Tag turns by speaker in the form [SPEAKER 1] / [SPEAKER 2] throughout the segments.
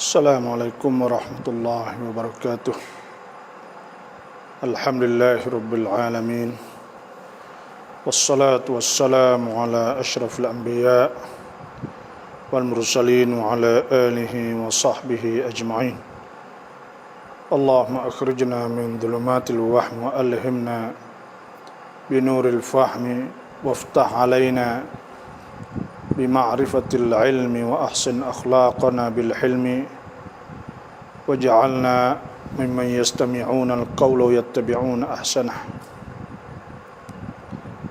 [SPEAKER 1] Assalamualaikum warahmatullahi wabarakatuh. Alhamdulillahi rabbil alamin. Wassalatu wassalamu ala asyrafil anbiya wal mursalin wa ala alihi wa sahbihi ajma'in. Allahumma akhrijna min dhulumatil wahm wa alhimna binuril fahmi waftah alaina بمعرفة العلم وأحسن أخلاقنا بالحلم وجعلنا ممن يستمعون القول ويتبعون أحسنه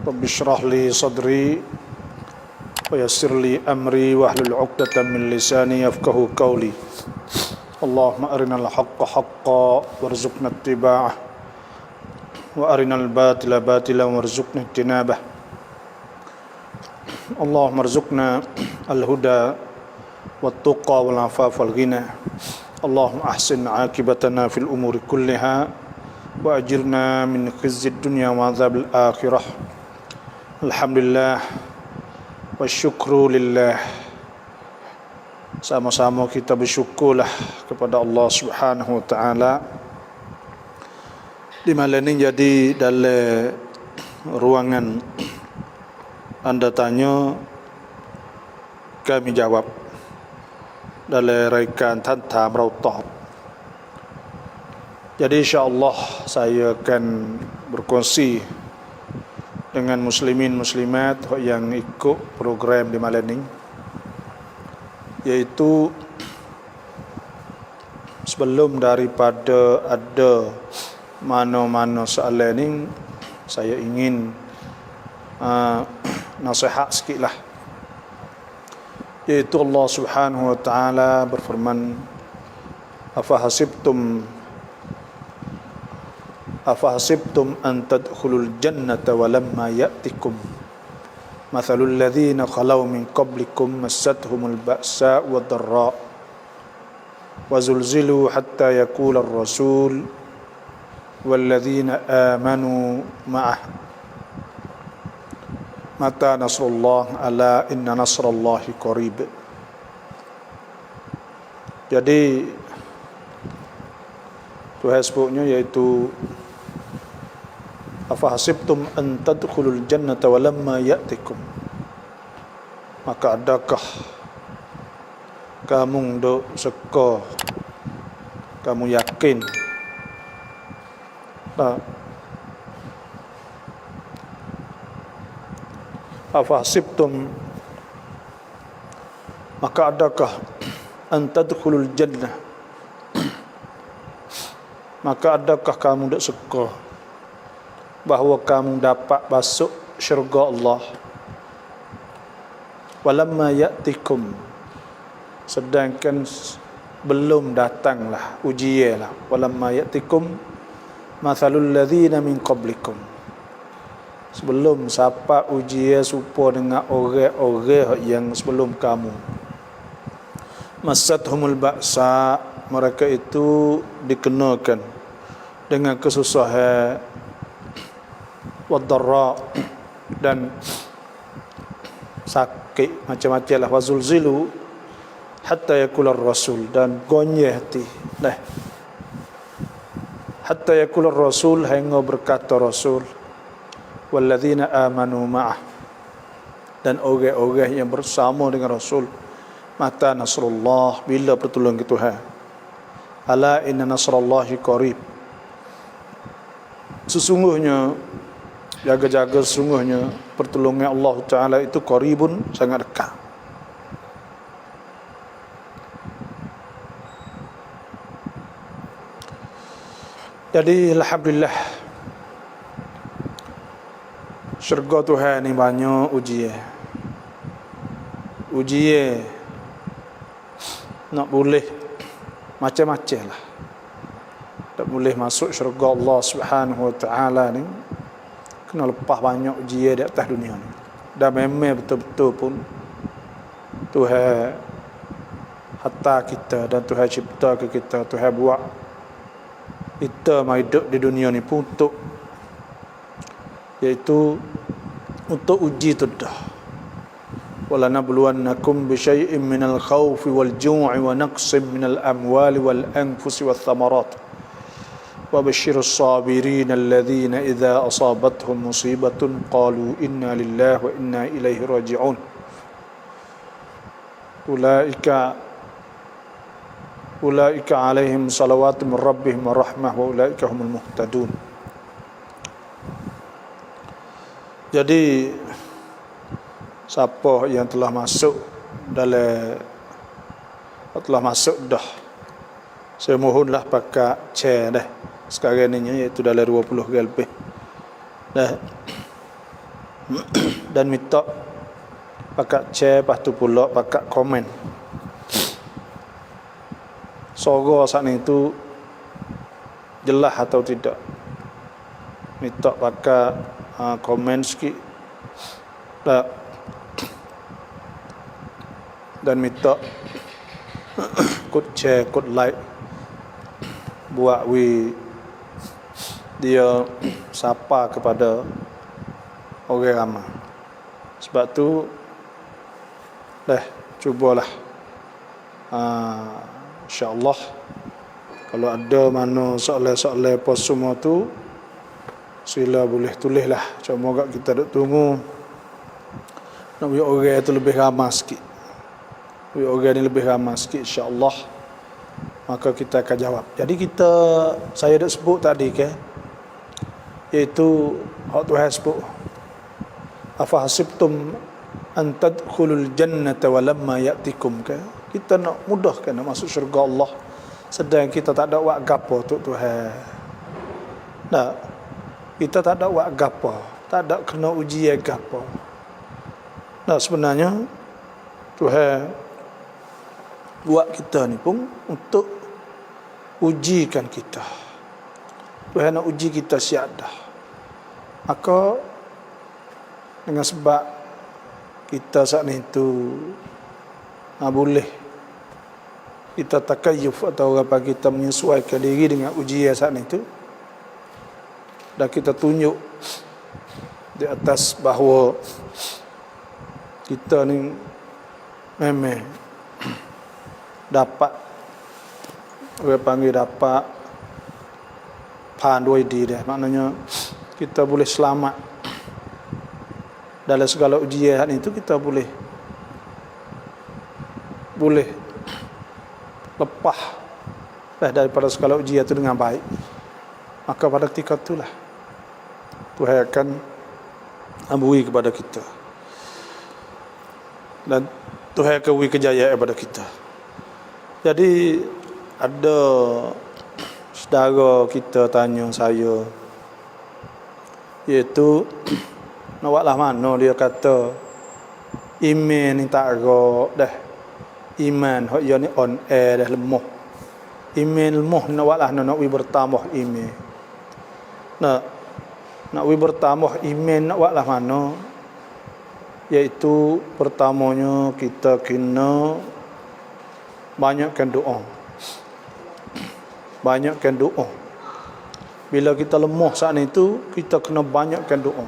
[SPEAKER 1] رب اشرح لي صدري ويسر لي أمري واحلل عقدة من لساني يفقه قولي اللهم أرنا الحق حقا وارزقنا اتباعه وأرنا الباطل باطلا وارزقنا اجتنابه Allahumma arzuqna al-huda wat-tuqa wal-'afaf wal-ghina. Allahumma ahsin 'aqibatana fil umuri kulliha wa ajirna min khizyid dunya wa 'adzabil akhirah. Alhamdulillah wa syukru lillah. Sama-sama kita bersyukurlah kepada Allah Subhanahu wa taala. Di malam ini jadi dalam ruangan Anda tanya, kami jawab dalam raikan Tantam Rautah. Jadi insyaAllah saya akan berkongsi dengan muslimin muslimat yang ikut program di malam ini, yaitu sebelum daripada ada mana-mana soalan ini, saya ingin nasihat sikitlah, yaitu Allah Subhanahu wa taala berfirman, afahasibtum an tadkhulul jannata wa lamma ya'tikum mathalul ladzina khalaw min qablikum massathumul ba'sa wad dharra wa zulzilu hatta yaqula ar-rasul wal ladzina amanu ma'ah Mata nasrullah ala inna nasrallahi qarib. Jadi Tuhan sebutnya yaitu afahasibtum an tadkhulul jannata wa lamma ya'tikum. Maka adakah kamu dok seka, kamu yakin afahsibtum, maka adakah an tadkhulul jannah, maka adakah kamu tak suka bahawa kamu dapat masuk syurga Allah, walamma ya'tikum, sedangkan belum datanglah ujianlah, walamma ya'tikum mathalul ladzina min qablikum, sebelum siapa ujian serupa dengan orang-orang yang sebelum kamu. Massathumul ba'sa, mereka itu dikenakan dengan kesusahan, wad-dharra, dan sakit macam-macam lah, wazulzilu hatta yaqular rasul, dan gonyeh hati dah hatta yaqular rasul, hingga berkata rasul, walladzina amanu ma'ah, dan orang-orang yang bersama dengan Rasul, mata nasrullah, bila pertolongan Tuhan, ala inna nasrallahi qarib, sesungguhnya jaga-jaga, sesungguhnya pertolongan Allah Ta'ala itu qaribun, sangat dekat. Jadi alhamdulillah, syurga Tuhan ni banyak ujian nak boleh macam-macam lah. Tak boleh masuk syurga Allah Subhanahu wa taala ni kena lepas banyak ujian di atas dunia ni. Dan memang betul-betul pun Tuhan hatta kita, dan Tuhan cipta ke kita, Tuhan buat kita mai hidup di dunia ni pun untuk, yaitu untuk uji tu dah. وَلَنَبْلُوَنَّكُمْ بِشَيْءٍ مِّنَ الْخَوْفِ وَالْجُوعِ وَنَقْصٍ مِّنَ الْأَمْوَالِ وَالْأَنفُسِ وَالثَّمَرَاتِ وَبَشِّرِ الصَّابِرِينَ الَّذِينَ إِذَا أَصَابَتْهُمْ مُصِيبَةٌ قَالُوا إِنَّا لِلَّهِ وَإِنَّا إِلَيْهِ رَاجِعُونَ أولئك عليهم صلوات من ربهم ورحمة وأولئك هم المهتدون. Jadi siapa yang telah masuk dah, saya mohonlah pakai chair dah sekarang ni, iaitu dalam 20 ke lebih dah, dan minta pakai chair, lepas tu pula pakai komen. Suara saat ni tu jelas atau tidak, minta pakai komen sikit dan minta kod share, kod like, buat dia sapa kepada orang ramai. Sebab tu cubalah insya-Allah kalau ada mana soalan-soalan apa semua tu sila boleh tulislah. Cuma agak kita duk tunggu nak bagi orang tu lebih ramai sikit. Bagi orang ni lebih ramai sikit, insya-Allah maka kita akan jawab. Jadi saya dah sebut tadi ke, iaitu hak Tuhan sebut, afa hasibtum an tadkhulul jannata wa lamma ya'tikum ke. Kita nak mudahkan nak masuk syurga Allah, sedang kita tak ada buat gapo untuk Tuhan. Tak, kita tak ada buat gapo, tak ada kena ujian gapo. Nah, sebenarnya Tuhan buat kita ni pun untuk ujikan kita. Tuhan nak uji kita siadah. Maka dengan sebab kita saat ni tu boleh kita takayuf atau apa, kita menyesuaikan diri dengan ujian saat ni tu, dan kita tunjuk di atas bahawa kita ni memang dapat, orang panggil dapat pandai diri dia, maknanya kita boleh selamat dalam segala ujian itu. Kita boleh lepas daripada segala ujian itu dengan baik. Maka pada ketika itulah Tuhan akan ambui kepada kita, dan Tuhan akan beri kejayaan kepada kita. Jadi ada saudara kita tanya saya, iaitu nak buatlah mana, dia kata iman ni tak gerak dah, iman hak dia ni on air dah, lemah. Iman lemah, nak buatlah nak we bertambah iman. Nak we bertambah iman, nak buatlah mana, iaitu pertamanya kita kena banyakkan doa. Banyakkan doa. Bila kita lemah saat itu, kita kena banyakkan doa.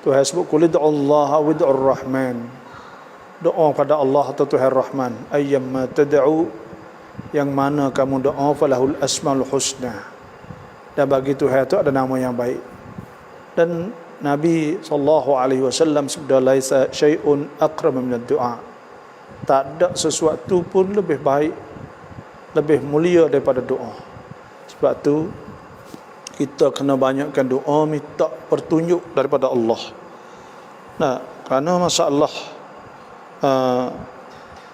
[SPEAKER 1] Tuhan sebut qul ud'ullaha wa ud'ur rahman. Doa pada Allah atau Tuhan Rahman. Ayyamma tad'u, yang mana kamu doa, falahul asmaul husna. Dan bagi Tuhan itu ada nama yang baik. Dan Nabi SAW sabda, laisa syai'un aqrab min ad-du'a. Tak ada sesuatu pun lebih baik, lebih mulia daripada doa. Sebab tu kita kena banyakkan doa, minta pertunjuk daripada Allah. Nah, kerana masalah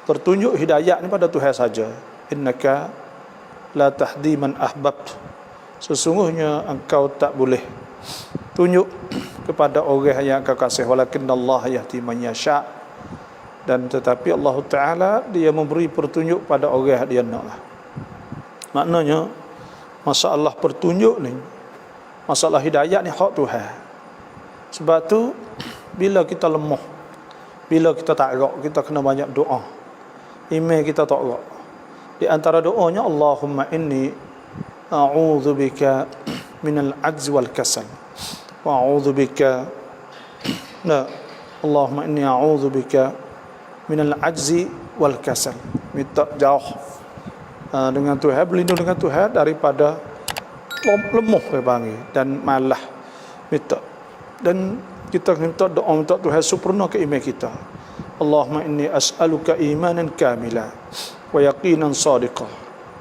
[SPEAKER 1] pertunjuk hidayah ni pada Tuhan saja. Innaka la tahdi man ahbabt. Sesungguhnya engkau tak boleh tunjuk kepada orang yang engkau kasih, walakinnallaha yahdi man yasha. Dan tetapi Allah Ta'ala dia memberi pertunjuk pada orang yang dia nak. Maknanya masalah pertunjuk ni, masalah hidayah ni hak Tuhan. Sebab tu bila kita lemah, bila kita tak gerak, kita kena banyak doa. Iman kita tak gerak. Di antara doanya, Allahumma inni a'udzubika minal ajz wal kasal wa a'udzubika Allahumma inni a'udzubika minal ajzi wal kasal. Minta jauh dengan Tuhan, berlindung dengan Tuhan daripada lemah dia panggil dan malah. Minta, dan kita minta doa minta Tuhan sempurna ke iman kita. Allahumma inni as'aluka imanan kamila wa yaqinan sadiqa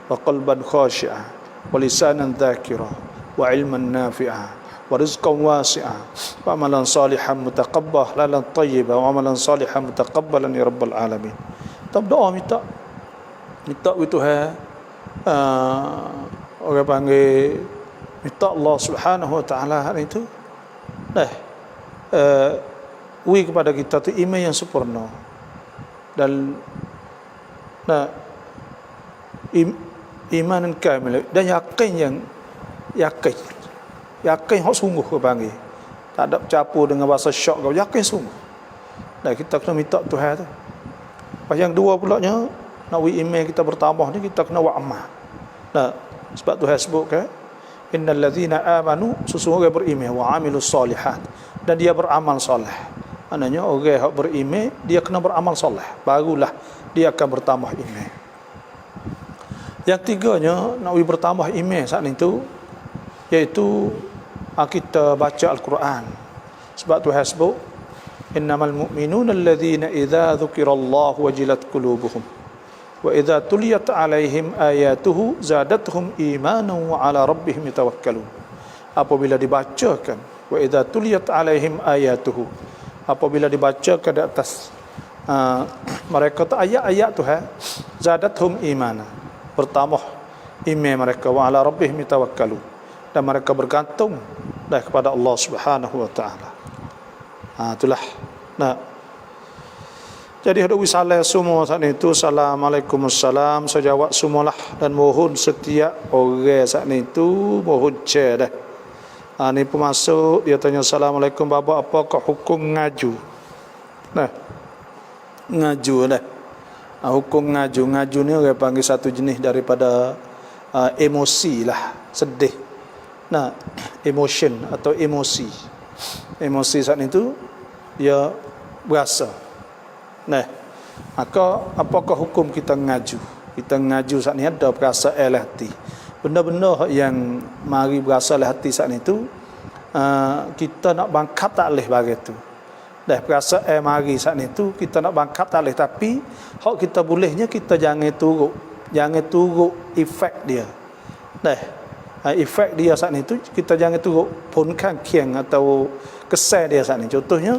[SPEAKER 1] wa qalban khashi'a wa lisanan dhakira wa ilman nafi'a wa rizqan wasi'a wa amalan salihan mutaqabbalan tayyiban wa amalan salihan mutaqabbalan ya rabbal alamin. Kita berdoa minta Tuhan, orang panggil minta Allah Subhanahu wa taala hari itu kepada kita tu iman yang sempurna dan iman kamil dan yakin hak sungguh ke panggil, tak ada campur dengan bahasa syak kau, yakin sungguh. Dan kita kena minta Tuhan tu. Lepas yang dua pula nya nak iman kita bertambah ni, kita kena buat amal. Sebab Tuhan sebut kan, innal ladzina amanu, sesungguhnya beriman, wa amilus solihat, dan dia beramal soleh. Maknanya orang yang beriman dia kena beramal soleh, barulah dia akan bertambah iman. Yang tiganya nak bertambah iman saat itu, iaitu kita baca Al-Quran. Sebab Tuhan sebut, innamal mu'minuna alladhina idza dzukirallahu wajilat qulubuhum wa idza tuliyat alaihim ayatuhu zadatuhum imanan wa ala rabbihim yatawakkalun. Apabila dibacakan, wa idza tuliyat alaihim ayatuhu, apabila dibacakan di atas mereka tu ayat-ayat Tuhan, zadatuhum imana, bertambah iman mereka, wa ala rabbihim yatawakkalun, dan mereka bergantung kepada Allah Subhanahu wa taala. Itulah. Jadi ada wisalah semua saat itu. Assalamualaikum wassalam. Saya jawab semualah, dan mohon setiap orang saat itu mohon share dah. Ni pemasuk dia tanya, Assalamualaikum bapa, apakah hukum ngaju? Ngaju dah. Hukum ngaju ni orang panggil satu jenis daripada emosi lah, sedih. Emotion atau emosi saat itu dia berasa. Maka apakah hukum kita ngaju? Kita ngaju saat ni ada perasa hati. Benda-benda yang mari berasa hati saat itu, kita nak bangkat tak boleh begitu. Perasa mari saat itu kita nak bangkat tak boleh, tapi hak kita bolehnya kita jangan turut efek dia. Efek dia saat itu kita jangan turut punkan kiang atau kesal dia saat ini. Contohnya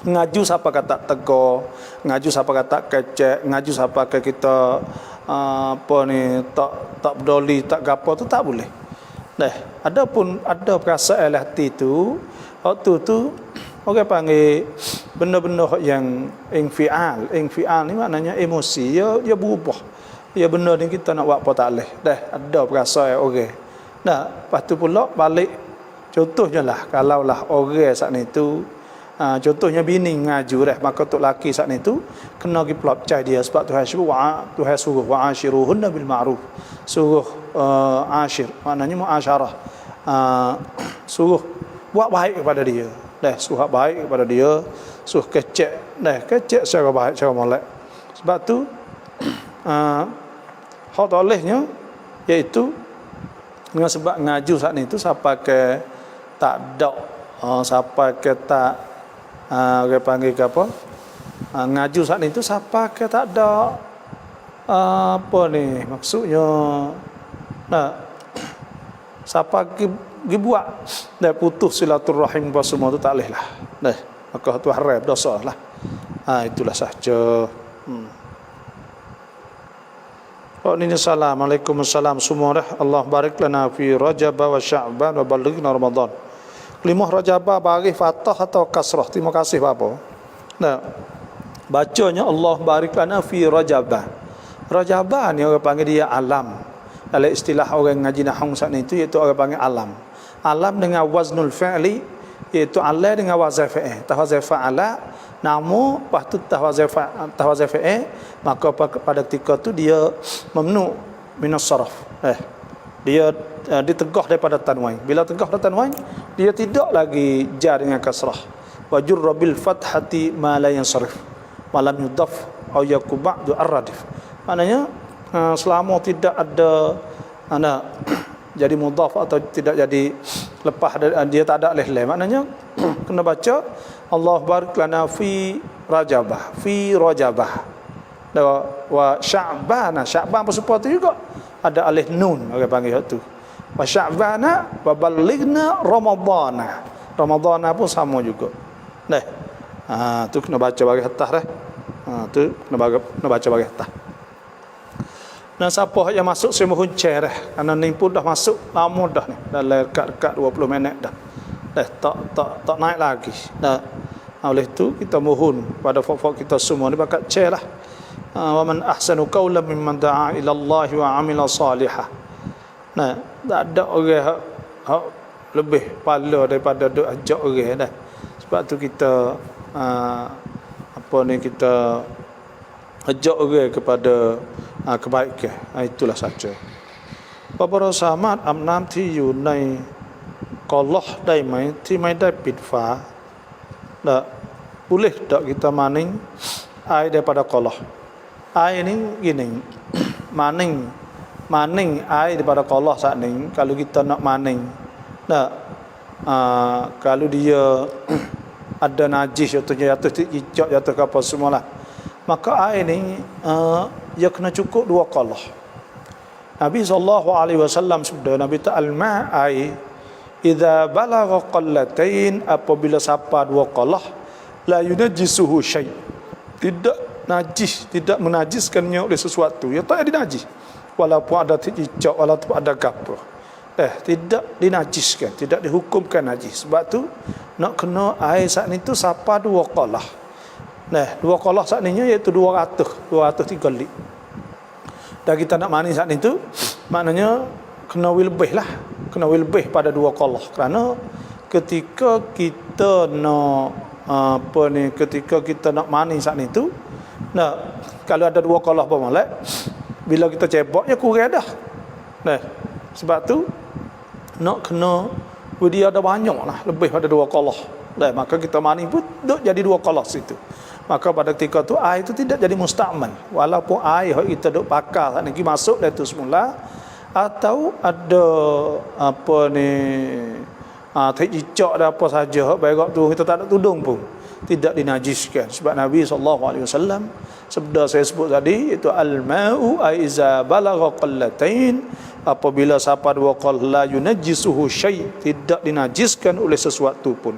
[SPEAKER 1] ngaju siapa kata tegur, ngaju siapa kata kecek, ngaju siapa kata kita tak peduli, tak gapo tu tak boleh. Adapun ada perasaan hati tu, waktu tu orang panggil benda-benda yang infial ni maknanya emosi, dia berubah. Ya benda ni kita nak buat apa tak boleh. Ada perasaan orang. Lepas tu pula balik, contohnya lah, kalaulah orang saat itu, contohnya bini ngaju maka untuk laki saat itu kena pergi pelacai dia. Sebab Tuhan suruh wa'ashiruhunna bil ma'ruf, suruh ashir, maknanya muasyarah, suruh buat baik kepada dia. Suruh buat baik kepada dia, suruh kecek secara baik, secara molek. Sebab tu hak olehnya iaitu dengan sebab ngaju saat itu siapa ke tak ada, siapa ke tak orang panggil ke apa, ngaju saat itu siapa ke tak ada apa ni maksudnya, siapa pergi buat putus silaturahim apa semua tu tak boleh lah. Maka tu haram, dosa lah. Itulah sahaja. Assalamualaikum warahmatullahi semua dah. Allah barik lana fi Rajab wa Sya'ban wa balighna Ramadan. Kelimah Rajab bagi fathah atau kasrah? Terima kasih Bapak. Bacanya Allah barik lana fi Rajab. Rajab ni orang panggil dia alam. Dalam istilah orang ngaji nahwu saat itu iaitu orang panggil alam. Alam dengan waznul fi'li iaitu ala dengan wazn fa'il. Tawazan fa'ala namu, lepas tu tahwazan fa'il, maka pada ketika tu dia mamnu minas saraf. Dia ditegah daripada tanwin. Bila tegah daripada tanwin, dia tidak lagi jar dengan kasrah. wa jurra bil fathati ma la yansarif wa lam yudaf aw yakun ba'du ar-radif. Maknanya selama tidak ada jadi mudhaf atau tidak jadi lepas, dia tak ada alif lam, maknanya kena baca Allah barik lana fi rajabah, fi rajabah wa sya'bana. Sya'ban apa supaya tu juga ada alif nun, orang panggil tu. Wa sya'bana wa balighna ramadana. Ramadana pun sama juga. Nah, tu kena baca bagi atas dah. Tu kena baca bagi atas. Dan siapa yang masuk saya mohon share dah. Kerana ni pun dah masuk lama dah ni. Dah dekat 20 minit dah. Dah tak naik lagi. Dah. Oleh itu kita mohon pada fak-fak kita semua ni bakat share lah. Wa man ahsanu qawlan mimman da'a ila Allah wa 'amila salihah. Nah, tak ada orang hak lebih pala daripada duk ajak orang dah. Sebab tu kita kita ajak orang kepada kebaikan. Itulah saja. Para sahabat amnamที่อยู่ในกอลอฮ์ได้ไหมที่ไม่ได้ปิดฝา boleh tak kita maning air daripada qoloh? Air ni gini, maning air daripada qoloh saat ni, kalau kita nak maning, kalau dia ada najis atau jatuh cicak, jatuh ke apa semualah, maka air ni dia kena cukup 2 qoloh. Nabi SAW sebut, Nabi ta'al-ma' air idza balagha qallatain, apabila sampai 2 qalah la yunajjisuhu syai', tidak najis, tidak menajiskannya oleh sesuatu. Ya tak ada najis, walaupun ada cicak, walaupun ada gapo, tidak dinajiskan, tidak dihukumkan najis. Sebab tu nak kena air saat ni tu sampai 2 qalah. 2 qalah saat ni iaitu 203 lit. Dan kita nak mandi saat ni tu maknanya kena lebih lah, kena lebih pada 2 qalah. Kerana ketika kita nak ketika kita nak mani saat itu, kalau ada 2 qalah bermolek, bila kita cebok ya kurang dah. Sebab tu nak kena dia ada banyak lah, lebih pada 2 qalah. Maka kita mani pun duk jadi 2 qalah situ. Maka pada ketika tu air itu tidak jadi mustakmal, walaupun air kita duk pakai saat ni masuk dah tu semula, atau ada cicak dan apa saja baik tu kita tak ada tudung pun tidak dinajiskan. Sebab Nabi SAW sabda saya sebut tadi itu al-ma'u aiza balagha qallatain, apabila sampai 2 qall la yunajjisuhu syai', tidak dinajiskan oleh sesuatu pun.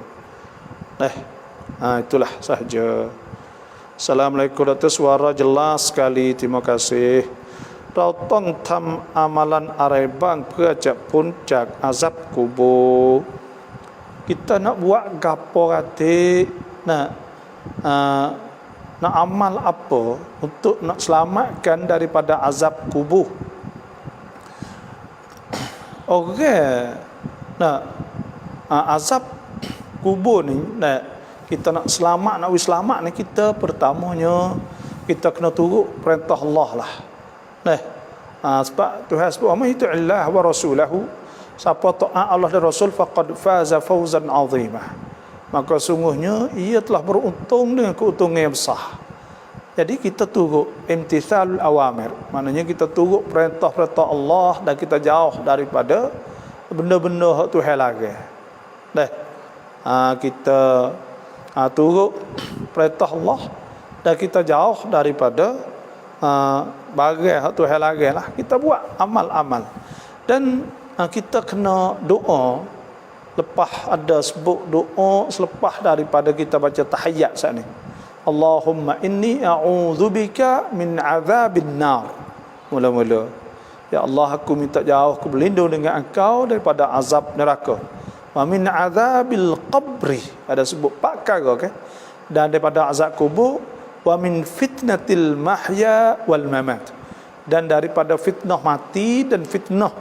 [SPEAKER 1] Itulah sahaja. Assalamualaikum. Suara jelas sekali, terima kasih. เราต้องทำอามัลันอะไรบ้างเพื่อจะพ้นจากอาซับกุโบร์ kita nak buat gapo kate, nak amal apa untuk nak selamatkan daripada azab kubur. Azab kubur ni, kita nak selamat ni, kita pertamanya kita kena turut perintah Allah lah. Sebab Tuhan sebut man yuti'illah wa rasulahu, siapa taat Allah dan Rasul faqad faza fawzan 'azimah, maka sungguhnya ia telah beruntung dengan keuntungan yang besar. Jadi kita turut imtithalul awamir, maknanya kita turut perintah-perintah Allah dan kita jauh daripada benda-benda hak Tuhan larang. Kita turut perintah Allah dan kita jauh daripada bagai hak Tuhan larang lah. Kita buat amal-amal dan kita kena doa. Lepas ada sebut doa selepas daripada kita baca tahiyat saat ni, Allahumma inni a'udzubika min azabin nar. Mula-mula, ya Allah, aku minta jauh, aku berlindung dengan Engkau daripada azab neraka. Wa min azabil qabri, ada sebut 4 perkara, okay? Dan daripada azab kubur. Wa min fitnatil mahya wal mamat, dan daripada fitnah mati dan fitnah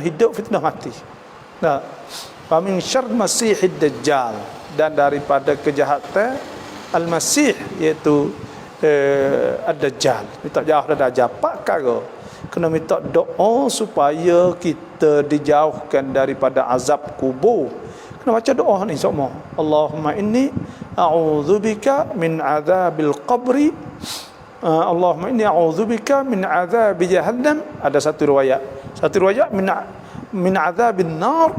[SPEAKER 1] hidup, fitnah mati. Wa min syarr masihid dajjal, dan daripada kejahatan al-masih, iaitu ad-dajjal. Minta jauh dari dajjal. 4 perkara kena minta doa supaya kita dijauhkan daripada azab kubur. kena baca doa ni semua. Allahumma inni a'udzubika min adzabil qabri, Allahumma inni a'udzubika min adzabi jahannam. Ada satu riwayat min adzabin nar.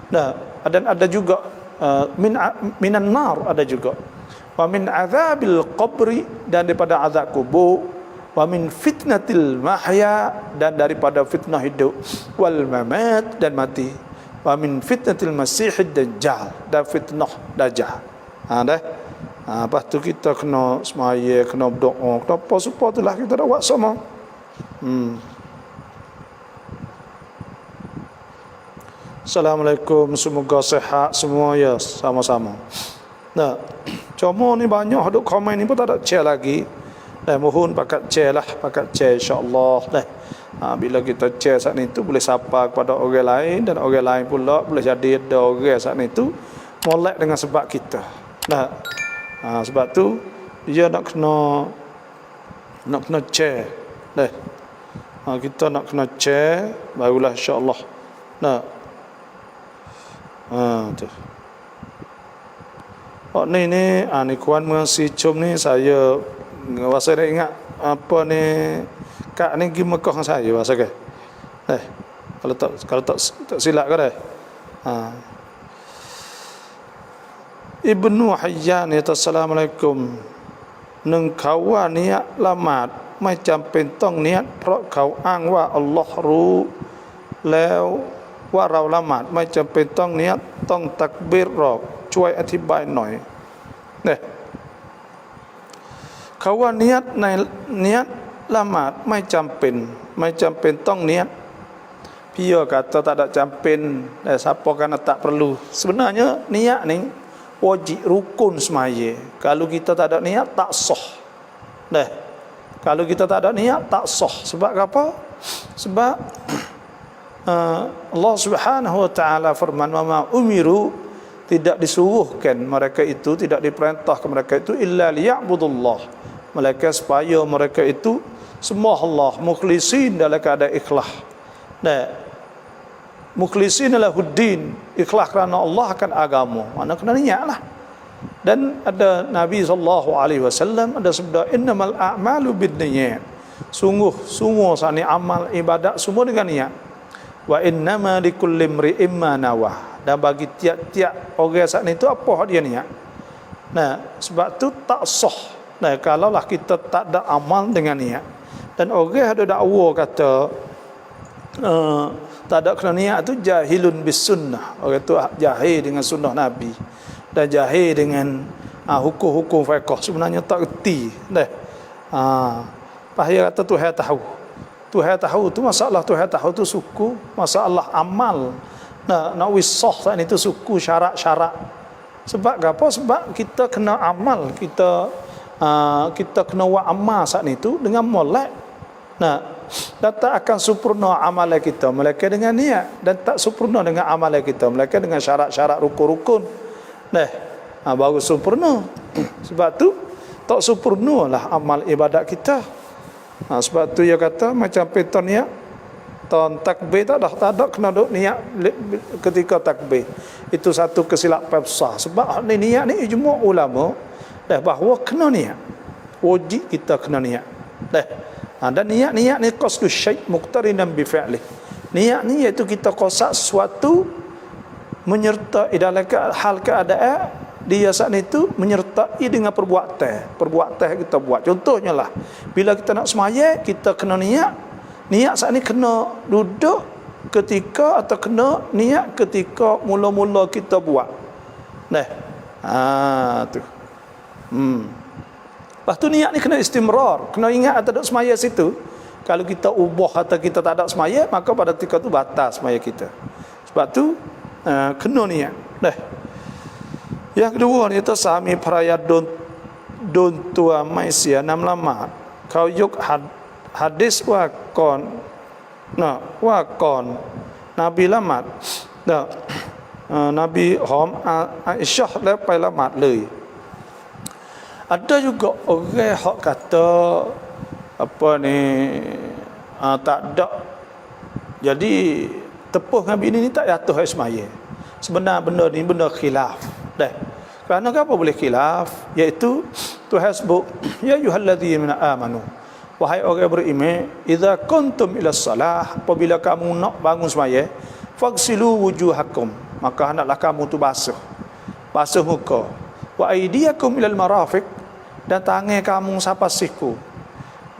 [SPEAKER 1] Nah, dan ada juga minan nar ada juga. Wa min adzabil qabri, dan daripada azab kubur. Wa min fitnatil mahya, dan daripada fitnah hidup. Wal mamat, dan mati. Wa min fitnatil masihid dajjal, dan fitnah dajjal. Dah. Lepas tu kita kena semaya, kena berdoa, kena apa supaya itulah kita dah buat sama. Assalamualaikum, semoga sihat semua ya, sama-sama. Nah, cuma ni banyak duk komen ni pun tak ada share lagi. Mohon pakat share lah, pakat share insya-Allah. Bila kita share saat ni tu boleh sapa kepada orang lain, dan orang lain pula boleh jadi ada orang saat ni tu molek dengan sebab kita. Sebab tu dia nak kena share. Kita nak kena share barulah insya-Allah. Tu. Ni kuan mengasi cum ni saya rasa dah ingat apa ni kak ni pergi Mekah dengan saya rasa ke. Kalau tak silap ke dah. Ibnu Hayyan kata assalamualaikum. Neng kawan niat lamat mai jam pentong niat เพราะ เขาอ้างว่าอัลลอฮ์รู้แล้วว่าเราละหมาดไม่จำเป็นต้องเนียดต้องตักบีรหรอกช่วยอธิบายหน่อยเนี่ยเขาว่าเนียดในเนียดละหมาดไม่จำเป็นต้องเนียดพี่kata tak ada campin siapa kena tak perlu sebenarnya niat ni wajib rukun semaya. Kalau kita tak ada niat tak sah. Kalau kita tak ada niat tak sah. Sebab apa? Sebab Allah Subhanahu wa taala firman wa ma umiru, tidak disuruhkan mereka itu, tidak diperintah ke mereka itu illa liya'budullah, mereka supaya mereka itu sembah Allah mukhlisin dalam keadaan ikhlas. Mukhlisin lahuddin, ikhlas kerana Allah akan agama. Mana kena niatlah. Dan ada Nabi sallallahu alaihi wasallam ada sabda innamal a'malu binniyat. Sungguh sani amal ibadat semua dengan niat. Wa innama likulli imri'in ma nawah. Dan bagi tiap-tiap orang saat itu apa dia niat. Sebab tu tak sah. Kalaulah kita tak ada amal dengan niat. Dan orang ada dakwa kata tak ada kena niat tu jahilun bis sunnah. Orang tu jahil dengan sunnah Nabi. Dan jahil dengan hukum-hukum fiqh. Sebenarnya tak erti. Dia kata Tuhan tahu. Tuhan tahu tu masalah Tuhan tahu tu suku, masalah amal. Nak wisah saat itu suku syarat-syarat. Sebab apa? Sebab kita kena amal, kita kena buat amal saat itu dengan molek. Dan tak akan sempurna amalan kita melainkan dengan niat, dan tak sempurna dengan amalan kita melainkan dengan syarat-syarat rukun-rukun. Baru sempurna. Sebab tu tak sempurnalah amal ibadat kita. Sebab tu dia kata macam penton niat ton takbir tak ada kena duk niat ketika takbir. Itu satu kesilapan besar. Sebab ni niat ni ijma' ulama bahawa kena niat. Wajib kita kena niat. Dan niat ni qasdu syai' muqtarinan bi fi'lih. Niat ni iaitu kita qasad sesuatu menyertai dalam hal keadaan dia saat itu menyertai dengan perbuatan kita buat. Contohnya lah, bila kita nak semaya, kita kena niat saat ni kena duduk ketika atau kena niat ketika mula-mula kita buat. Tu. Lepas tu niat ni kena istimrar, kena ingat atau duduk semaya situ. Kalau kita ubah atau kita tak ada semaya, maka pada ketika tu batal semaya kita. Sebab tu kena niat. Yang kedua ni tu sami peraya don tua maisia nam lama. Kau yuk hadis wakon. Wakon Nabi lamat. Nabi hom Aisyah lepai lamat le. Ada juga orang hak kata apa ni tak ada. Jadi tepuh Nabi ni tak jatuh semaya. sebenar benda ni benda khilaf. Dah. Kerana apa boleh khilaf? Iaitu Tuhan sebut, ya ayyuhalladzina amanu, wahai orang beriman, idza kuntum ila salah, apabila kamu nak bangun sembahyang, faghsilu wujuhakum, maka hendaklah kamu tu basuh muka, wa aydiyakum ilal marafiq, dan tangan kamu sapas siku,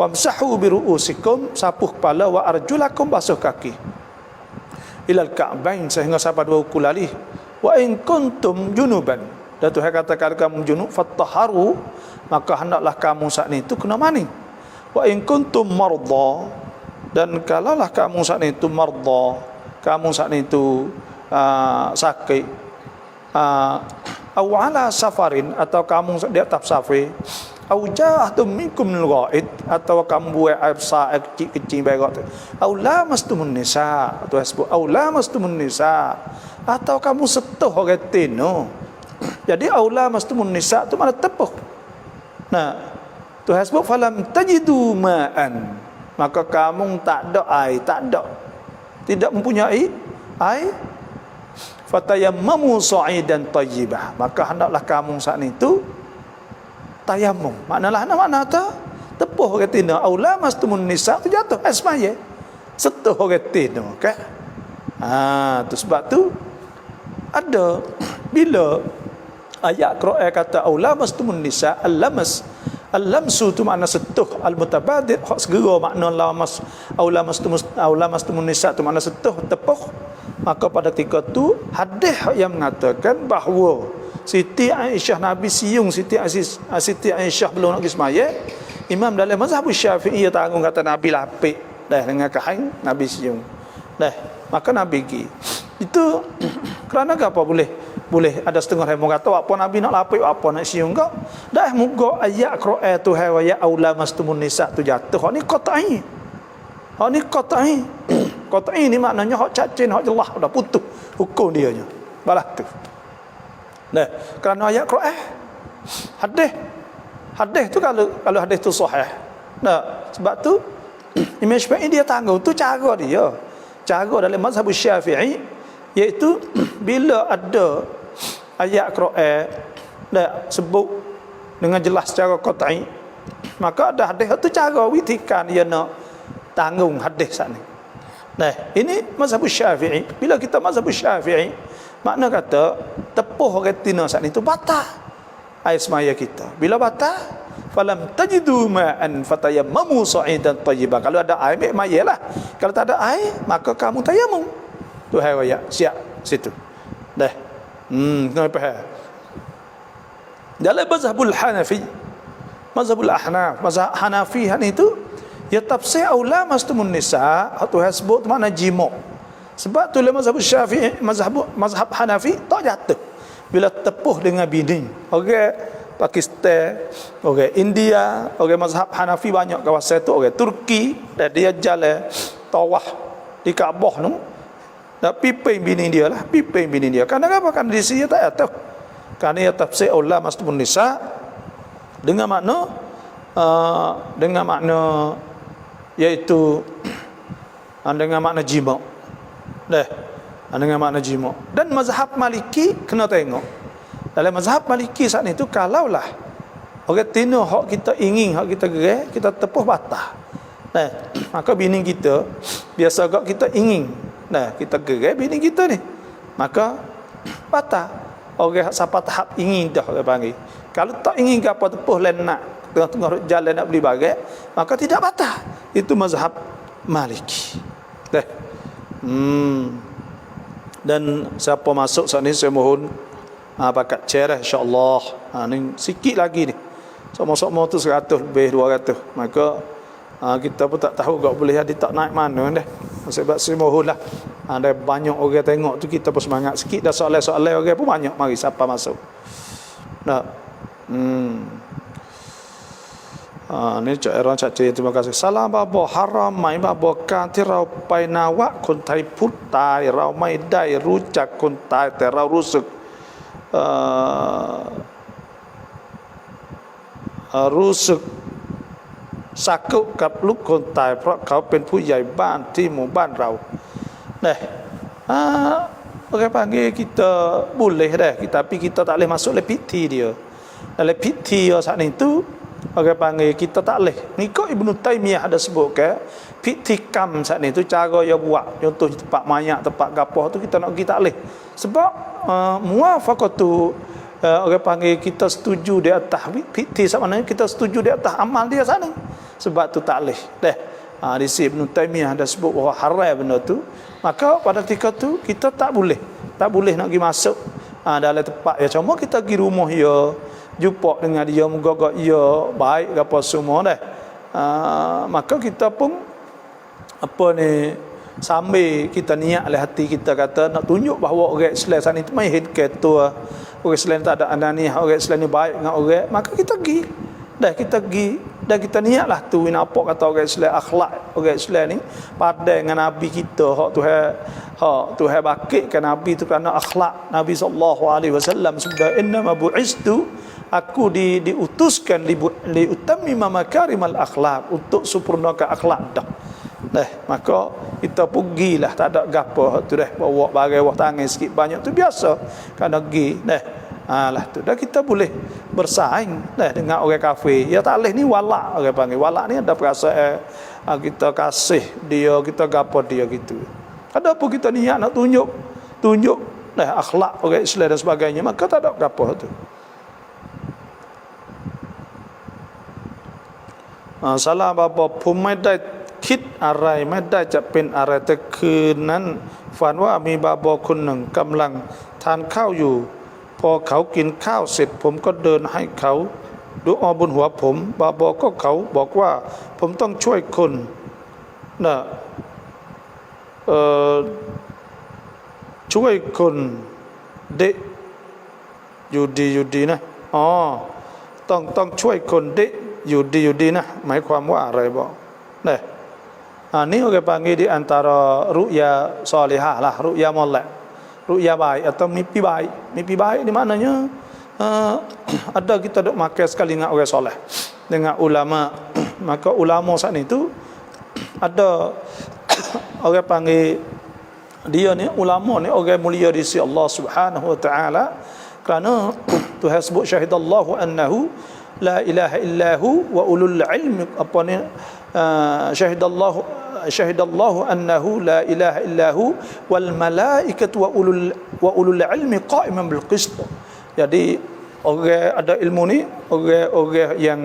[SPEAKER 1] wamsahu biruusikum, sapuh kepala, wa arjulakum, basuh kaki, ilal ka'bain, sehingga sampai dua kulali, wa in kuntum junuban, dan Tuhan kata kalau kamu junub fattaharu, maka hendaklah kamu saat itu kena mandi, wa in kuntum marda, dan kalaulah kamu saat itu marda, kamu saat itu sakit, aw ala safarin, atau kamu di atas safar, aw ja'atum minkum al-ghaid, atau kamu buat air besar kecil berak tu, aw lamastumun nisa, atau sebut aw lamastumun nisa, atau kamu sentuh orang tino. Jadi aw lamastumun nisa tu mana tepuh. Nah, Tuhan sebut falam tajidu ma'an, maka kamu tak ada air, tidak mempunyai air, fatayammamu sa'idan tayyibah, maka hendaklah kamu saat itu tayammum. Makna tu tepuh orang tino, aw lamastumun nisa tu jatuh asmaya, sentuh orang tino kan. Tu sebab tu ada bila ayat Quran kata aw lamastumun nisa, al-lamsu tu makna sentuh, al-mutabadir hak segera makna lamas, aw lamastumun nisa tu makna sentuh, tepuh. Maka pada ketika tu hadis yang mengatakan bahawa Siti Aisyah, Nabi siung Siti Aisyah belum nak pergi sembahyang, imam dalam mazhab Syafi'i tanggung kata Nabi lapik dah dengan kain, Nabi siung dah, maka Nabi pergi. Itu kerana apa boleh ada setengah yang kata apa Nabi nak lapik apa nak siung kau dah muka ayat Quran tu hai wa ya aula mastumun nisa tu jatuh. Hak ni qat'i qat'i ni maknanya hak cacin, hak jelas dah putus hukum dia nya balas tu. Nah, kerana ayat Quran hadis tu kalau hadis tu sahih. Nah, sebab tu Imam Syafi'i dia tanggung tu cara dalam mazhab Syafi'i, iaitu bila ada ayat Quran dah sebut dengan jelas secara qat'i, maka ada hadis tu cara witikan dia nak tanggung hadis sana. Nah, ini mazhab Syafi'i. Bila kita mazhab Syafi'i, makna kata tepuh retina saat itu batal air semaya kita. Bila batal, falam tajidu ma'an fatayammamu sa'idan tayyiban. Kalau ada air, ambil maya lah. Kalau tak ada air, maka kamu tayammum. Tu hai raya siap situ. Dah. Kena faham. Dalam mazhabul Hanafi, mazhabul Ahnaf, mazhab Hanafi itu ya tafsir aula mastumun nisa, Tuhan sebut makna jima'. Sebab tu dalam mazhab Syafi'i, mazhab Hanafi tak jatuh bila tepuh dengan bini. Orang Pakistan, orang India, orang mazhab Hanafi banyak kawasan tu, orang Turki, dan dia jalan tawaf di Kaabah tu, dan pimpin bini dia. Kerana apa? Kerana di sini tak jatuh. Kerana ia tafsir aula mastumun nisa dengan makna iaitu dengan makna jima'. Dengan makna jima'. Dan mazhab Maliki kena tengok. Dalam mazhab Maliki saat itu, kalaulah orang tino hak kita ingin, hak kita gerai, kita tepuh batal. Maka bini kita biasa agak kita ingin. Kita gerai bini kita ni, maka batal. Orang siapa tahap ingin dah orang panggil. Kalau tak ingin ke apa tepuh lain nak tengah-tengah jalan nak beli barang, maka tidak batal. Itu mazhab Maliki. Dan siapa masuk saat ni saya mohon bakat cerah insya-Allah. Ni sikit lagi ni. Sama-sama tu 100 lebih 200. Maka kita pun tak tahu gak boleh ada tak naik mana dah. Sebab saya mohonlah. Ada banyak orang tengok tu, kita pun semangat sikit dah, soalan-soalan orang pun banyak, mari siapa masuk. Ni cak orang cak cerita, terima kasih. Salam babo haram mai babo kanที่เราไปนาวะคนไทยพุทธตายเราไม่ได้รู้จักคนตายแต่เรารู้สึกสักกุกับลูกคนตายเพราะเขาเป็นผู้ใหญ่บ้านที่หมู่บ้านเรา orang panggil kita boleh dah, tapi kita tak boleh masuk le piti dia. Dalam piti dia saat itu orang panggil kita tak boleh. Mengikut Ibnu Taimiyah ada sebut ke piktikam saat itu cara dia buat. Contoh tempat mayat, tempat gapoh tu kita nak pergi tak boleh. Sebab muwafaqatu orang panggil kita setuju di atas fikti, maknanya kita setuju di atas amal dia sana. Sebab tu tak boleh. Di sini Ibn Taimiyah ada sebut bahawa haram benda tu. Maka pada ketika tu kita tak boleh nak pergi masuk dalam tempat ya. Cuma kita pergi rumah dia, jumpa dengan dia, moga-moga dia baik apa semua dah. Maka kita pun sambil kita niat oleh hati kita kata nak tunjuk bahawa orang Islam sana itu main ketua, orang Islam tak ada ananiah, orang Islam ni baik dengan orang, maka kita pergi. Kita pergi dan kita niatlah tu apa kata orang Islam, akhlak orang Islam ni padan dengan Nabi kita, hak Tuhan bakitkan Nabi tu kerana akhlak. Nabi SAW sebut innama bu'istu, aku diutuskan li utammima makarimal akhlak, untuk sempurnakan akhlak dah. Maka kita pergilah, tak ada gapo tu dah, bawa barang bawah tangan sikit banyak tu biasa kena pergi lah tu dah. Kita boleh bersaing dengan orang kafir. Ya tak boleh ni walak, orang panggil walak ni ada perasaan kita kasih dia, kita gapo dia gitu. Ada apa kita niat nak tunjuk akhlak orang Islam dan sebagainya, maka tak ada gapo tu. Salah bapa pumaiได้คิดอะไรไม่ได้จะเป็นอะไรแต่คืนนั้นฝันว่ามีบาบอคนหนึ่งกำลังทานข้าวอยู่พอเขากินข้าวเสร็จผมก็เดินให้เขาดูอาบนหัวผมบาบอก็เขาบอกว่าผมต้องช่วยคนช่วยคนเด็กอยู่ดีนะต้องช่วยคนเด็กอยู่ดีนะหมายความว่าอะไรบอกni orang panggil di antara ru'ya salihah lah, ru'ya molek, ru'ya baik atau mimpi baik. Mimpi baik di maknanya ada kita duk makan sekali dengan orang soleh, dengan ulama. Maka ulama saat itu ada orang panggil dia ni ulama ni orang mulia di sisi Allah Subhanahu wa taala, kerana Tuhan sebut syahidallahu annahu la ilaha illahu wa ulul ilmi apa ni syahidallahu annahu la ilaha illahu wal malaikatu wa ulul ilmi qa'iman bil qist. Jadi orang ada ilmu ni orang yang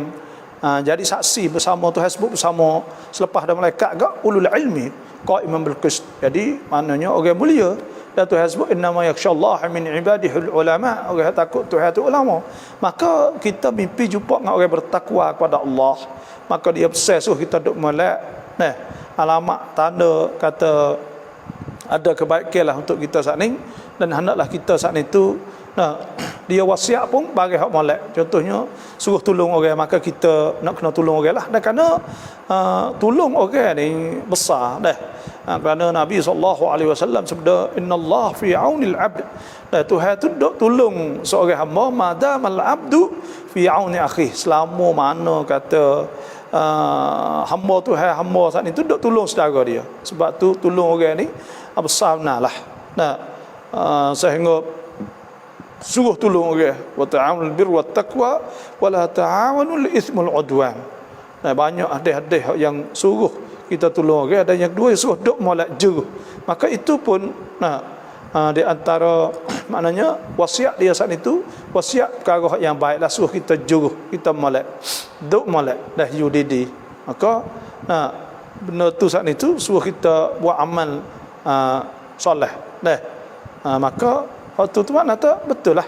[SPEAKER 1] jadi saksi bersama Tuhan sebut bersama selepas ada malaikat ke ulul ilmi qa'iman bil qist. Jadi maknanya orang mulia. Dan Tuhan sebut innama yakhshallaha min ibadihil ulama, orang takut Tuhan tu ulama. Maka kita mimpi jumpa dengan orang bertakwa kepada Allah, maka dia suruh kita duk molek alamat tanda kata ada kebaikan lah untuk kita saat ni. Dan hendaklah kita saat ni tu dia wasiat pun bagi hak molek. Contohnya suruh tolong orang, maka kita nak kena tolong orang lah. Dan kerana tolong orang ni besar kerana Nabi SAW sebut innallaha fi aunil abd, Tuhan tu duk tolong seorang hamba madamal abdu fi auni akhi, selama mana kata hamba Tuhan, hamba saat ni tu duk tolong saudara dia. Sebab tu tolong orang ni besar benar lah. Sehingga suruh tolong orang, wa ta'awunul birri wat taqwa wa la ta'awunul itsmul udwan. Banyak hadis-hadis yang suruh kita tolong orang, ada yang kedua suruh duk molek juru. Maka itu pun di antara maknanya wasiat dia saat itu, wasiat perkara yang baiklah, suruh kita juru, kita molek, duk molek UDD. Maka benda tu saat itu suruh kita buat amal soleh maka waktu tu makna tak betul lah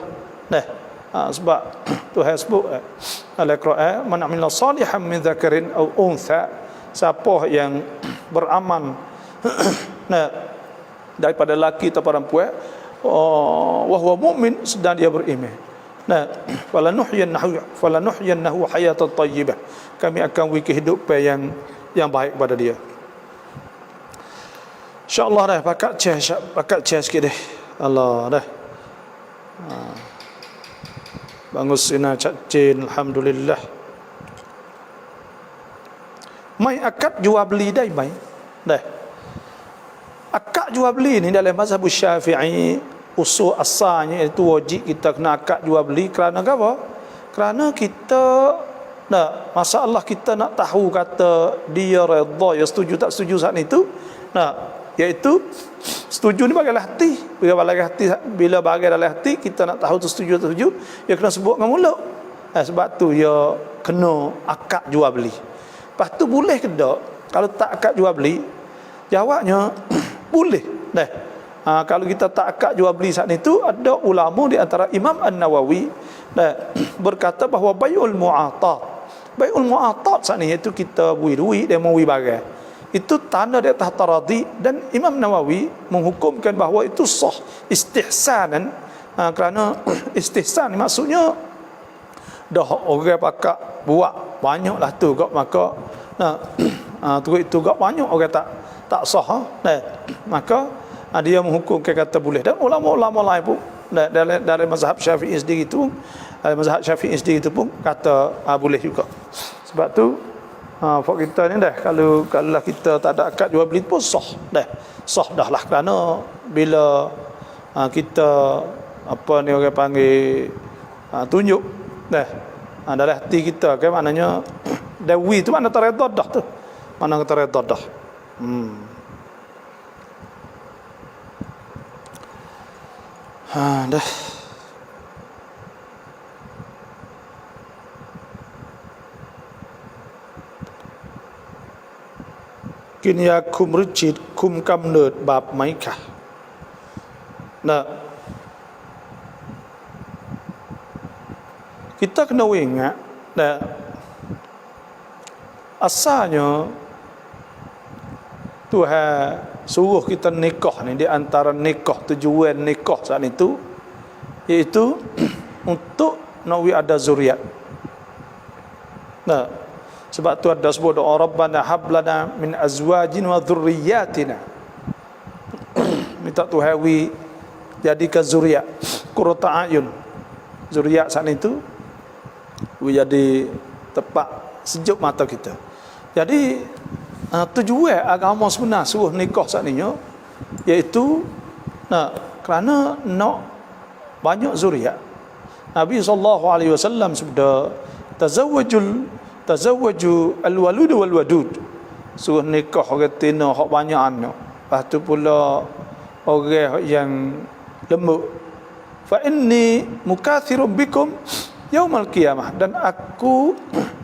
[SPEAKER 1] sebab Tuhan sebut dalam Quran man amila salihan min dzakarin aw untha, siapa yang beramal daripada lelaki atau perempuan wa huwa mukmin, sedang dia beriman, falanuhyiyannahu hayatan thayyibah, kami akan beri kehidupan yang baik pada dia. InsyaAllah pakat cek sikit deh. Allah bangus ina cacin, alhamdulillah. Mai akad jual beli dai mai. Akad jual beli ni dalam mazhab Syafi'i usul asalnya itu wajib kita kena akad jual beli kerana apa? Kerana kita masalah kita nak tahu kata dia redha, ya setuju tak setuju saat itu. Iaitu setuju ni bagi hati. Bila bagi dalam hati kita nak tahu tu setuju tak setuju, ya kena sebut dengan mulut. Sebab tu ya kena akad jual beli. Lepas tu boleh ke tak kalau tak akad jual beli? Jawabnya boleh. Kalau kita tak akad jual beli saat itu, ada ulama di antara Imam An-Nawawi berkata bahawa bai'ul mu'atat saat ni, iaitu kita beri duit dia mau beri barang, itu tanda di atas taradi. Dan Imam Nawawi menghukumkan bahawa itu sah istihsanan, kerana istihsan maksudnya dah orang pakak buat banyaklah tu kok, maka tu itu kok banyak orang tak sah. Maka dia menghukumkan kata boleh. Dan ulama-ulama lain pun dari mazhab Syafi'i sendiri tu, pun kata boleh juga. Sebab tu for kita ni kalau kita tak ada akad jual beli pun sah dah lah. Kerana bila kita orang panggil tunjuk dalam hati kita, kan, maknanya dawi tu mana teredha dah tu, mana teredha dah. Dah. Kini aku mercit kum kamnut bab maikah. Kita kena ingat asalnya Tuhan suruh kita nikah ni, di antara nikah, tujuan nikah saat itu iaitu untuk nak ada zuriat. Sebab tu ada sebut doa Rabbana hablana min azwajin wa dhurriyyatina. Minta Tuhan jadikan zuriat qurrata ayun. Zuriat saat itu jadi tepat sejuk mata kita. Jadi tujuan agama sebenar suruh nikah saat ni iaitu kerana nak banyak zuriat. Nabi SAW sebut tazawwaju al-walud wal-wadud. Suruh nikah orang tina hak banyak anak. Lepas tu pula orang yang lembut. Fa inni mukathirun bikum yaumal qiyamah. Dan aku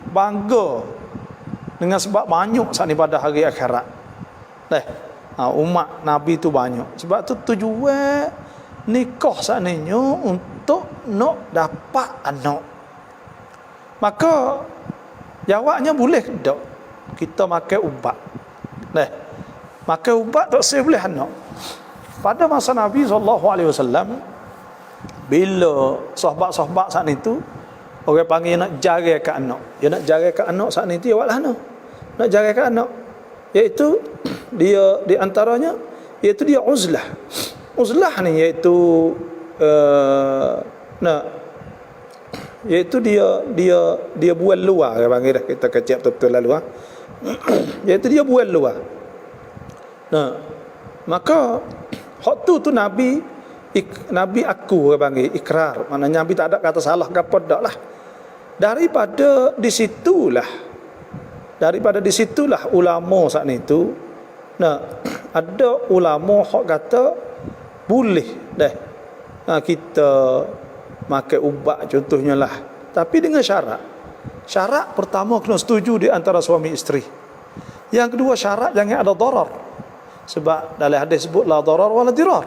[SPEAKER 1] bangga dengan sebab banyak saat ni pada hari akhirat. Umat Nabi tu banyak. Sebab tu tujuan nikah saat ni untuk nak dapat anak. Maka jawabnya boleh tak kita makan ubat. Makan ubat tak saya boleh anak. Pada masa Nabi SAW, bila sahabat-sahabat saat itu orang panggil nak jaga ke anak, dia nak jaga ke anak saat itu, awaklah nak jaga ke anak, iaitu dia di antaranya iaitu dia uzlah ni, iaitu iaitu dia buat luar, orang panggil dah, kita kecap betul lah luar. Iaitu dia buat luar. Maka hak tu Nabi aku, orang panggil ikrar, maknanya Nabi tak ada kata salah ke apa dak lah. Daripada disitulah ulama saat itu ada ulama hak kata boleh kita makan ubat contohnya lah, tapi dengan syarat pertama kena setuju di antara suami isteri. Yang kedua, syarat jangan ada darar. Sebab dalam hadis sebut la darar wala dirar,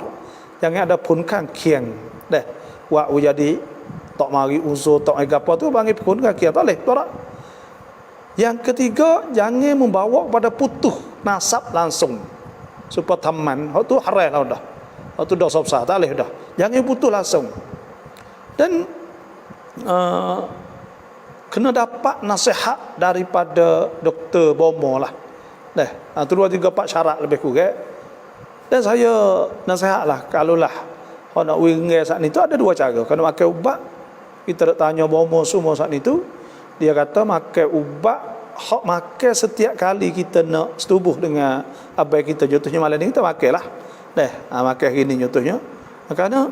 [SPEAKER 1] jangan ada punkan kiang wa jadi tak mari uzur tak apa tu panggil punkan kiang, tak boleh darar. Yang ketiga, jangan membawa kepada putus nasab langsung supaya taman hak tu haram lah dah, hak tu dosa besar, tak boleh dah, jangan putus langsung. Dan kena dapat nasihat daripada doktor bomo lah. Tu 2, 3, 4 syarat lebih kurang. Dan saya nasihatlah, kalaulah kalau nak wingai saat itu ada 2 cara. Kalau makan ubat, kita nak tanya bomo semua saat itu, dia kata makan ubat hak makan setiap kali kita nak setubuh dengan abai kita, contohnya malam ni kita makan lah. Makan hari ni contohnya. Kerana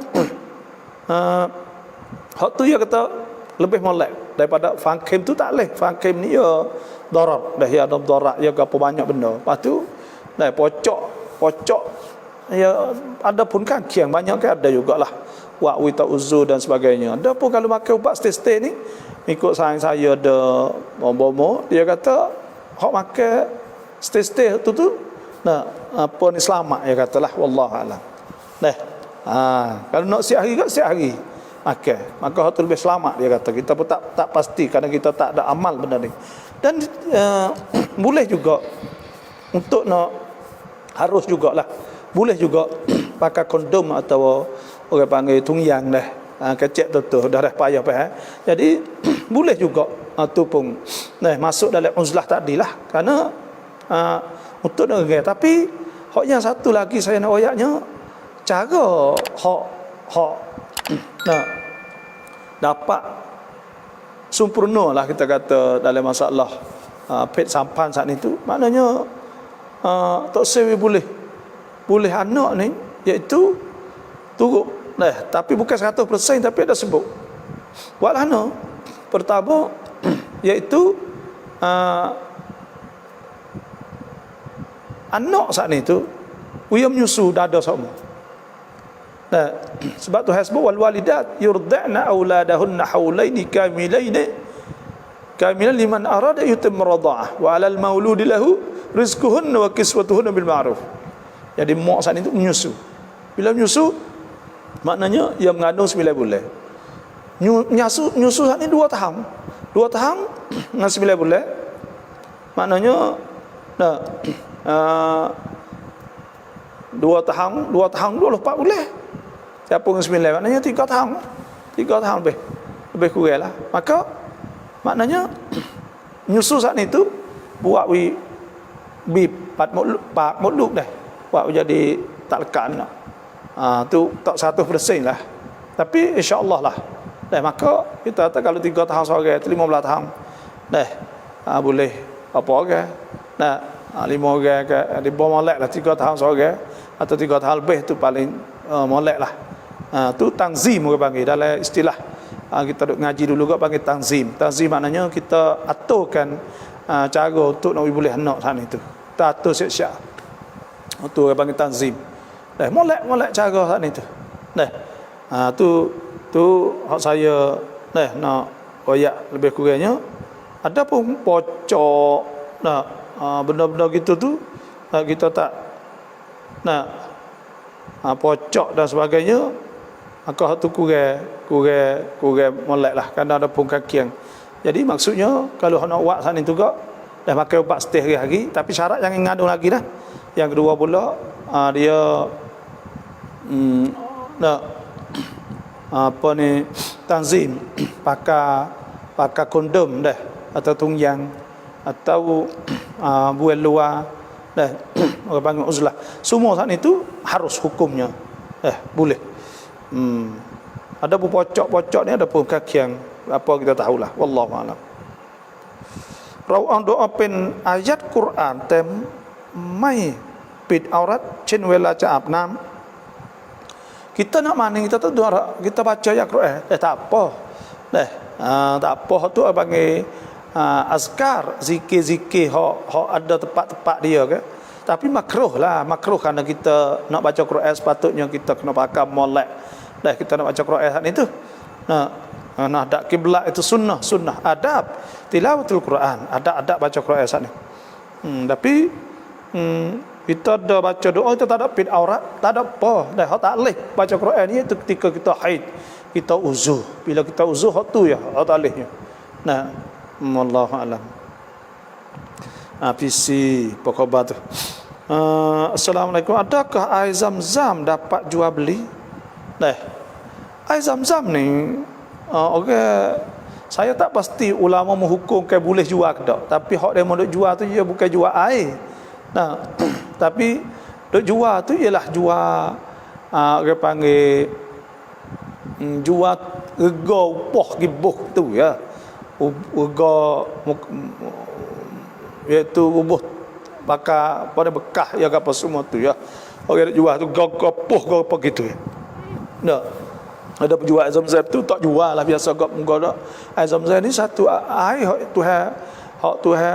[SPEAKER 1] hak tu ya kata lebih molek daripada fangkim tu tak leh. Fangkim ni ya darar, ya ada darar, ya apa banyak benda. Lepas tu pocok ya ada pun kaki yang banyak kan ada jugalah. Wa'wi ta'uzzu dan sebagainya. Ada pun kalau makan ubat stay ni, ikut sayang saya ada bomo, dia kata hak makan stay tu apa ni selamat, dia katalah wallahu alam. Kalau nak siap hari makan, maka hak tu lebih selamat, dia kata. Kita pun tak pasti kerana kita tak ada amal benda ni. Dan boleh juga untuk nak harus jugalah. Boleh juga pakai kondom atau orang panggil tungyang kecek tu dah payah jadi boleh juga tu pun masuk dalam uzlah tadilah kerana untuk negara. Tapi hak yang satu lagi saya nak ayatnya cara hak nak dapat sempurna lah kita kata dalam masalah pet sampan saat itu, maknanya tak sewi boleh anak ni iaitu turut tapi bukan 100%, tapi ada sebut walana pertama iaitu anak saat ni tu uyam nyusu dada semua. Sebab tu hasbu wal walidat yurda'na auladahunna haulaini kamilan liman arada yutimma radha'ah wa 'alal mauludi lahu rizquhunna wa kiswatuhunna bil ma'ruf. Jadi mak saat itu menyusu. Bila menyusu maknanya ia mengandung 9 bulan. Nyusu saat ini 2 tahun. 2 tahun dengan 9 bulan. Maknanya 2 tahun 24 bulan. Siapa dengan 9 maknanya 3 tahun. 3 tahun lebih kurang lah. Maka maknanya nyusu saat itu buat pat mutluk dah. Buat jadi tak lekan lah. Tu tak 100% lah. Tapi insya-Allah lah. Maka kita kata kalau 3 tahun seorang tu 15 tahun. Boleh apa orang. 5 orang ke di bawah molek lah 3 tahun seorang atau 3 tahun lebih tu paling molek lah. Tu tanzim orang panggil dalam istilah kita duk ngaji dulu juga panggil tanzim. Tanzim maknanya kita aturkan cara untuk nak boleh anak sana itu. Kita atur siap-siap. Tu orang panggil tanzim. Molek cara saat ni tu. Tu hak saya nak royak lebih kurangnya. Ada pun pocok benda-benda gitu tu kita tak pocok dan sebagainya, maka hak tu kurang molek lah kerana ada pun kaki yang. Jadi maksudnya kalau nak buat saat ni juga pakai ubat setih hari-hari, tapi syarat yang ngandung lagi dah. Yang kedua pula dia apa ni tanzim pakai kondom atau tungyang atau buat luar orang panggil uzlah. Semua saat itu harus hukumnya boleh. Ada pun pocok ni, ada pun kaki yang apa kita tahulah. Wallahu a'lam. Rau'an doa pen ayat Quran tem mai pit aurat chen wela cha aap nam. Kita nak maning kita baca ayat Quran tak apa. Tak apa tu panggil azkar, zikir-zikir hak ada tempat-tempat dia ke. Tapi makruh kerana kita nak baca Quran sepatutnya kita kena pakai molek. Kita nak baca Quran saat itu. Ada kiblat itu sunnah adab tilawatul Quran, adab baca Quran saat ni. Tapi kita ada baca doa kita tak ada pit aurat, tak ada apa. Tak boleh baca Quran ni itu ketika kita haid, kita uzur. Bila kita uzur hak tu ya, hak tak bolehnya. Wallahu alam. PC pokok tu. Assalamualaikum. Adakah air zam-zam dapat jual beli? Air zam-zam ni saya tak pasti ulama menghukum ke boleh jual ke tak. Tapi hak dia mau duk jual tu dia bukan jual air. Tapi duk jual tu ialah jual orang panggil jual rega upah gibuh tu ya. Rega iaitu rubuh bakar pada bekah ya apa semua tu ya. Orang nak jual tu gopoh apa gitu ya. Nah, ada penjual air Zamzam tu tak jual lah biasa gop muka dak. Air Zamzam ni satu air hak Tuhan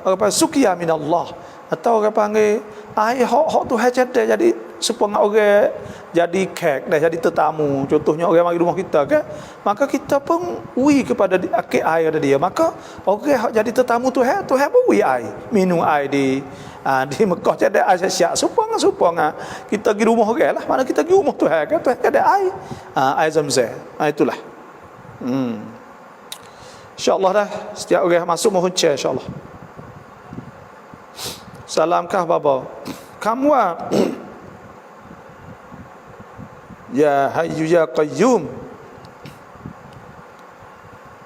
[SPEAKER 1] apa sukia minallah, atau orang panggil air hak Tuhan cedak jadi supaya orang jadi kek dah, jadi tetamu. Contohnya orang mari rumah kita kan, maka kita pun ui kepada akik air dia. Maka orang hak jadi tetamu Tuhan pun ui air, minum air di Mekah cedak air siap supaya kita pergi rumah orang lah. Mana kita pergi rumah Tuhan kan, Tuhan cedak air air Zamzam. Itulah. InsyaAllah dah setiap orang masuk mohon share insyaAllah. Salamkah baba kamu Ya Hayyu Ya Qayyum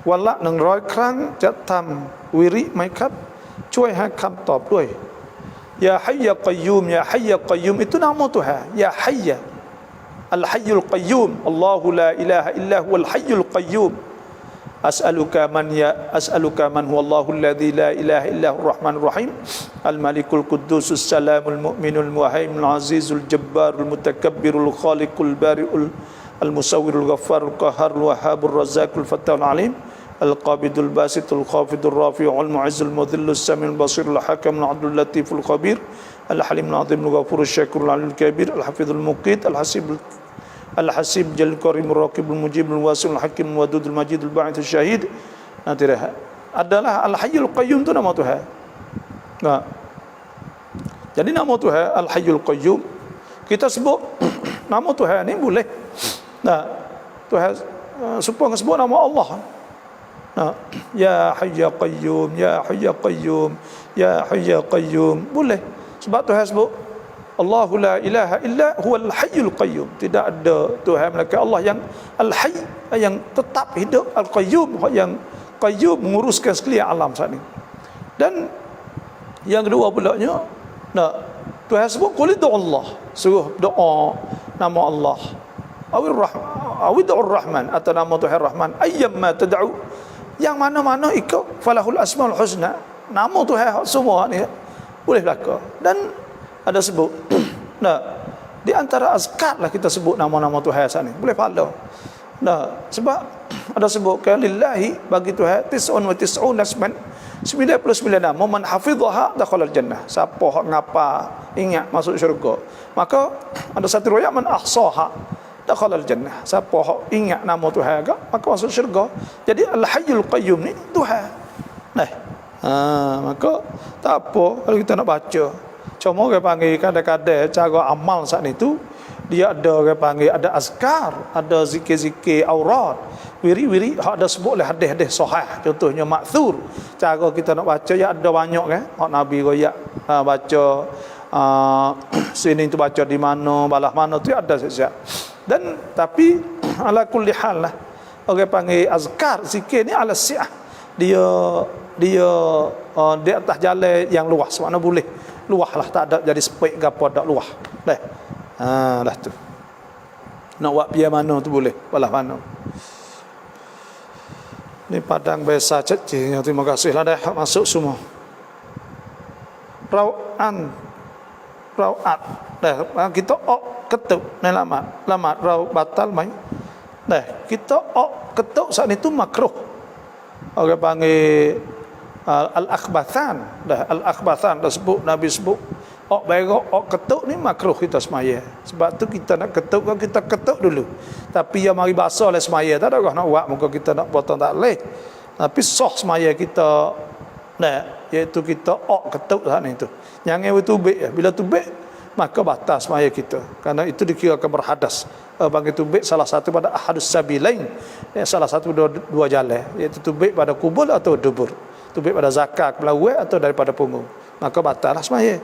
[SPEAKER 1] วันละ100 ครั้งจะทำวิริไหมครับช่วยให้คำตอบด้วย Ya Hayy Ya Qayyum Ya Hayy Ya Qayyum itu nama Tuhan. Ya Hayy Al-Hayyul Qayyum, Allahu la ilaha illa huwal Hayyul Qayyum. As'aluka man huwa Allahu alladhi la ilaha illa huwar rahmanur rahim. Al-Malikul Quddusus Salamul Mu'minul Muhaiminul Azizul Jabbarul Mutakabbirul Khaliqul Bari'ul Al-Musawwirul Ghaffarul Qahharul Wahhabur Razzaqul Fattahul Alim. Al-Qabidul Basitul Khafidul Rafi'ul Mu'izzul Mudhillus Samiul Basirul Hakamul Adlul Latiful Khabir. Al-Halimul Azimul Ghafurul Syakurul Aliyul Kabir. Al-Hafizul Muqit Al-Hasibul Al-Hasib Jalil Karimul Raqibul Mujibul Wasilul Hakimul Wadudul Majidul Ba'ithul Syahid. Nanti dah adalah Al-Hayyul Qayyum tu nama Tuhan. Nah, jadi nama Tuhan Al-Hayyul Qayyum. Kita sebut nama Tuhan ni boleh. Nah, Tuhan supaya sebut nama Allah. Nah, Ya Hayy Ya Qayyum, Ya Hayy Ya Qayyum, Ya Hayy Ya Qayyum boleh. Sebab Tuhan sebut Allahu la ilaha illa huwal hayyul qayyum. Tidak ada Tuhan melainkan Allah yang al-hayy, yang tetap hidup, al-qayyum, yang qayyum menguruskan sekalian alam saat ini. Dan yang kedua pula nya, Tuhan sebut qul Allah, suruh doa nama Allah. Awid'ur Rahman, atau nama Tuhan Rahman. Ayyamma tad'u, yang mana-mana ikut falahul asmaul husna. Nama Tuhan semua ni boleh belaka. Dan ada sebut di antara azkar lah kita sebut nama-nama Tuhan saat ni boleh pahala. Sebab ada sebutkan lillahi, bagi Tuhan 99 asman, 99 nama, man hafidhaha dakhala jannah. Siapa hak ngapa ingat masuk syurga. Maka ada satu riwayat man ahsaha dakhala jannah. Siapa hak ingat nama Tuhan agak maka masuk syurga. Jadi al-hayyul qayyum ni Tuhan. Maka tak apa kalau kita nak baca. Cuma orang panggil kadang-kadang cara amal saat itu dia ada orang panggil ada azkar, ada zikir-zikir aurat, wiri-wiri hak ada sebut oleh hadis-hadis sahih. Contohnya ma'thur. Cara kita nak baca ya ada banyak kan. Hak Nabi royak baca sini tu baca di mana, balah mana tu ada saja. Dan tapi ala kulli hal lah orang panggil azkar zikir ni ala si'ah. Dia di atas jalan yang luas, mana boleh luah lah, tak ada jadi sepik ke apa, tak luah dah. Dah tu nak buat biar mana tu boleh, balah mana ni padang biasa cecil. Terima kasih lah dah masuk semua. Rawat dah kita ketuk ni lamat raw batal mai dah kita ketuk saat itu makruh. Orang panggil al-akhbathan dah, al-akhbathan dah sebut Nabi sebut berak ketuk ni makruh kita semaya. Sebab tu kita nak ketuk, kita ketuk dulu. Tapi yang mari basah oleh semaya tak ada orang nak buat muka kita nak potong tak leh. Tapi sah semaya kita iaitu kita ketuk saat ni tu. Jangan tubik, bila tubik maka batas semaya kita. Karena itu dikirakan berhadas. Panggil tubik salah satu pada ahadus sabilain, salah satu dua jalan, iaitu tubik pada kubul atau dubur. Tubik pada zakat pelawai atau daripada punggung, maka batallah semaya.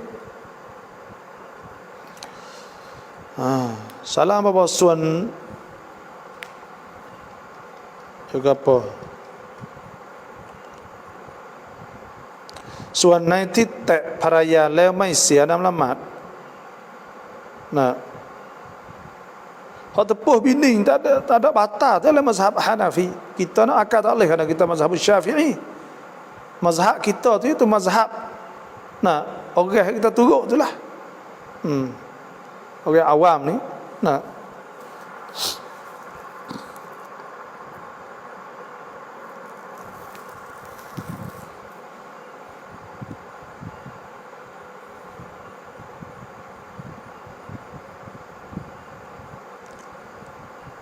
[SPEAKER 1] Salam Bapak Suan juga apa Suan nanti tak paraya leo mai sia dalam lamat. Hak tepuh bining tak ada batal dalam mazhab Hanafi. Kita nak akal tak boleh kerana kita mazhab Syafi'i. Mazhab kita tu itu mazhab Nah, orang kita turut itulah. Orang awam ni. Nah,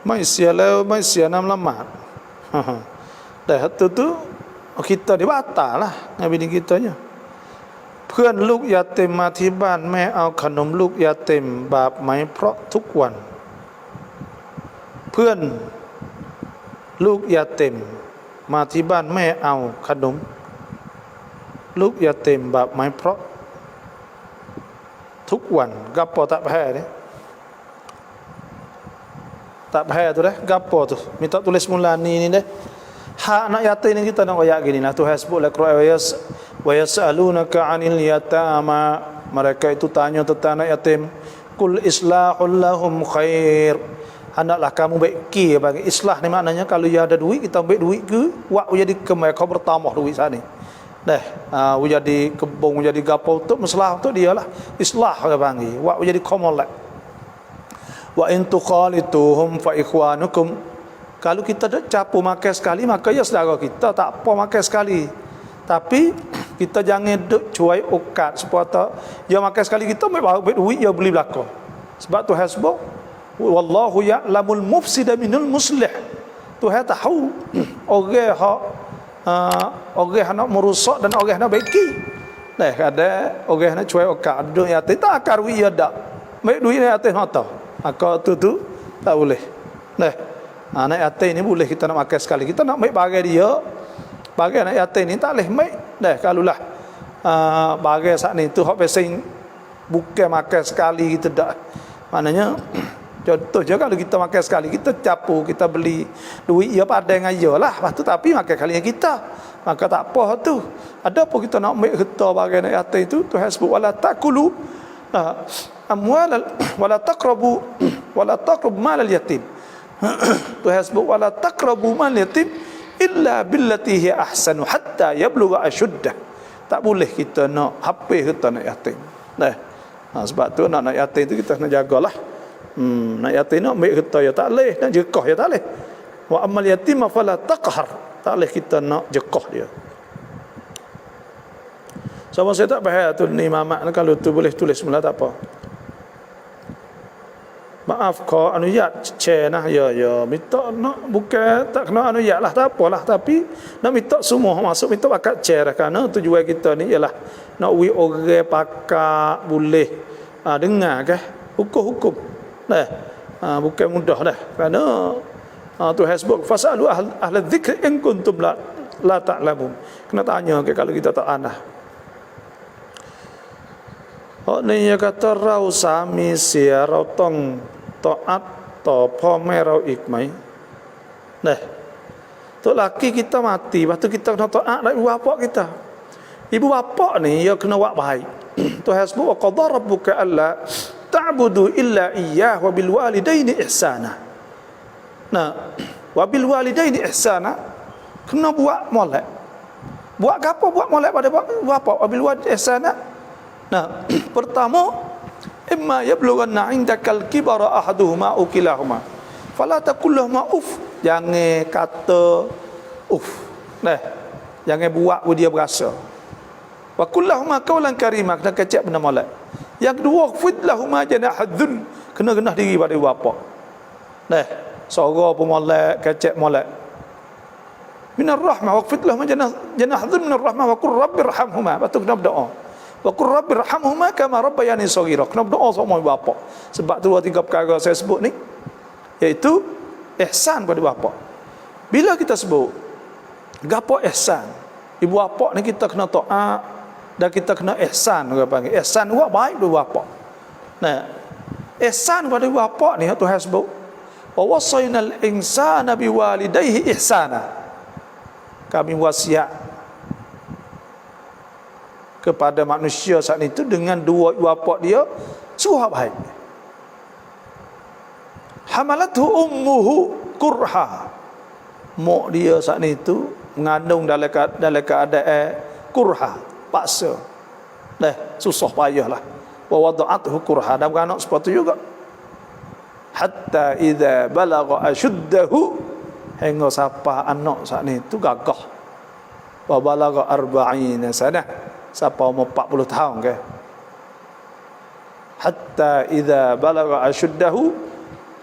[SPEAKER 1] mai sia leo mai sia nam lamat. Dah tu kita ni batal lah ngabi kita nya. เพื่อนลูกยาเต็มมาที่บ้านแม่เอาขนมลูกยาเต็มบาปไหมเพราะทุกวันเพื่อนลูกยาเต็มมาที่บ้านแม่เอาขนมลูกยาเต็มบาปไหมเพราะทุกวัน gapo tak faham ni tak faham tu dah gapo tu minta tulis mulani ni dah hak anak yatim ni kita nak ayat gini lah Tuhan sebut lah Quran wa yas'alunaka 'anil yatama mereka itu tanya tentang anak yatim kul islahul lahum khair hendaklah kamu baiki bagi islah ni maknanya kalau dia ada duit kita ambil duit ke wak jadi kemai kau bertambah duit sana dah jadi kebong jadi gapo untuk masalah untuk dia lah islah dia panggil wak jadi komolek wa in tukhalituhum fa ikhwanukum kalau kita dah capu makan sekali maka ya saudara kita tak apa makan sekali tapi kita jangan duk cuai ukat supaya dia makan sekali kita ambil duit dia beli belakang sebab Tuhan sebut wallahu ya'lamul mufsida minul muslih Tuhan tahu orang nak merusak dan orang nak baiki dah ada orang nak cuai ukat duduk yatim tak akar duit dia dak ambil duit yatim tak maka tu tak boleh dah anak yatim ni boleh kita nak makan sekali kita nak ambil bagai dia bagai anak yatim ni tak boleh ambil dah kalulah bagai saat ni tu hak pesing bukan makan sekali kita dak maknanya contoh je kalau kita makan sekali kita capu kita beli duit dia pada dengan dia lah lepas tu tapi makan kali kita maka tak apa tu ada apa kita nak ambil harta bagai anak yatim tu Tuhan sebut wala takulu amwal wala taqrabu mal al yatim Tuhan sebut wala taqrabu mal yatim illa billati hi ahsanu hatta yablugha ashuddah tak boleh kita nak hapis harta anak yatim dah sebab tu anak yatim tu kita kena jagalah anak yatim nak ambil harta ya tak leh nak jekah ya tak leh wa amal yatim fala taqhar tak leh kita nak jekah dia sama saya tak faham tu ni mamak kalau tu boleh tulis semula tak apa maaf kau anuyat share nah ya minta nak bukan tak kena anuyat lah tak apalah tapi nak minta semua masuk minta bakat share kerana tujuan kita ni ialah nak we orang pakak boleh dengar ke hukum-hukum dah bukan mudah dah kerana Tuhan sebut fasalu ahla dzikr in kuntum la ta'lamun kena tanya ke kalau kita tak anah ni ya kata rau sami sia rau tong taat to พ่อแม่เราอีกไหม nah tu laki kita mati lepas tu kita kena taat ibu bapa kita ibu bapa ni dia kena buat baik Tuhan sebut wa qadara rabbuka alla ta'budu illa iyyah wa bil walidaini ihsana nah wa bil walidaini ihsana kena buat molek buat apa buat molek pada bapa wa bil walidaini ihsana nah pertama imma yablughanna 'indakal kibara ahaduhuma aw kilahuma fala taqul lahum uff jangan kata uff nah jangan buat dia berasa wa kullahuma qawlan karima kena kecek benda molek yang kedua fid lahum janahadzul kena genah diri pada bapa nah suara pun molek kecek molek minar rahmah wa fid lahum janahadzul minar rahmah wa qur rabbirhamhuma betul kena berdoa wa qur rabbirhamhuma kama rabbayani shaghira kena berdoa sama ibu bapa sebab tu dua tiga perkara saya sebut ni iaitu ihsan pada bapa bila kita sebut gapo ihsan ibu bapa ni kita kena taat dan kita kena ihsan orang panggil ihsan buat baik pada bapa nah ihsan pada ibu bapa ni Tuhan sebut wa wasainal insana biwalidayhi ihsana kami wasiat kepada manusia saat itu dengan dua bapa dia suruh baik hamalathu ummuhu kurha mak dia saat itu mengandung dalam keadaan kurha paksa Dah susah payahlah. Wa wada'athu kurha, dan anak seperti juga. Hatta idza balagha ashuddahu, hingga siapa anak saat ni tu gagah. Wa balagha 40 sanah, siapa umur 40 tahun ke. Hatta idza balagha ashuddahu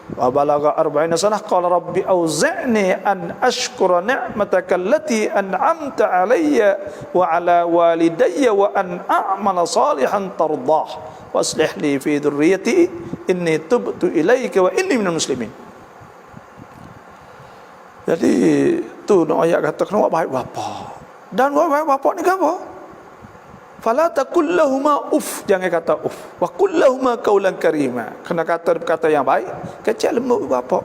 [SPEAKER 1] wa balagha 40 sanah qala rabbi auzi'ni an ashkura ni'mataka allati an'amta alayya wa ala walidayya wa an a'mala salihan tardah wa aslih li fi dhurriyyati inni tubtu ilaika wa inni minal muslimin. Jadi tu nak ayat kata kena buat baik bapa. Dan buat baik bapa ni apa? Fala taqul lahumā uff, jangan kata uff. Wa qul lahumā qawlan karīmā, kena kata yang baik, kecil lembut bapa.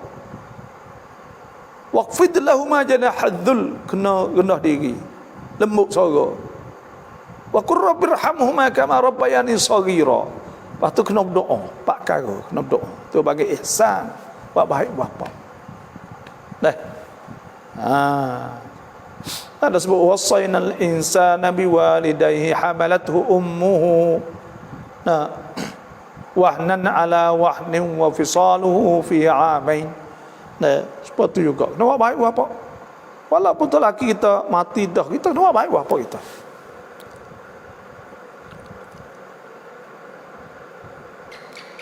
[SPEAKER 1] Waqfid lahumā janahadh-dhul, kena rendah diri, lembut suara. Wa qur rabbirhamhumā kamā rabbayani shaghīrā. Lepas tu kena berdoa, pak kara kena berdoa. Tu bagi ihsan, buat baik bapa. Dah. Ada sebut wasainal insana biwalidayhi hamalathu ummuhu wahnan ala wahnin wa fisaluhu fi 'amain. Seperti juga kena buat baik bapa. Walaupun tu laki kita mati dah, kita kena buat baik bapa kita.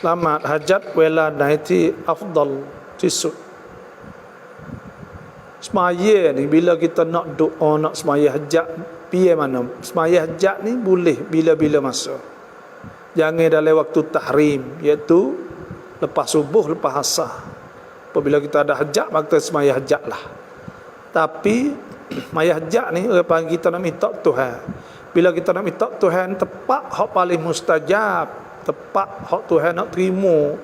[SPEAKER 1] Lamat hajat wala naiti afdal tisuk. Semaya ni bila kita nak doa, nak semaya hajat, piye mana? Semaya hajat ni boleh bila-bila masa. Jangan dalam waktu tahrim, iaitu lepas subuh, lepas asar. Apabila kita ada hajat, maka kita semaya hajat lah. Tapi semaya hajat ni orang panggil kita nak minta Tuhan. Bila kita nak minta Tuhan, tepat hak paling mustajab, tepat hak Tuhan nak terima.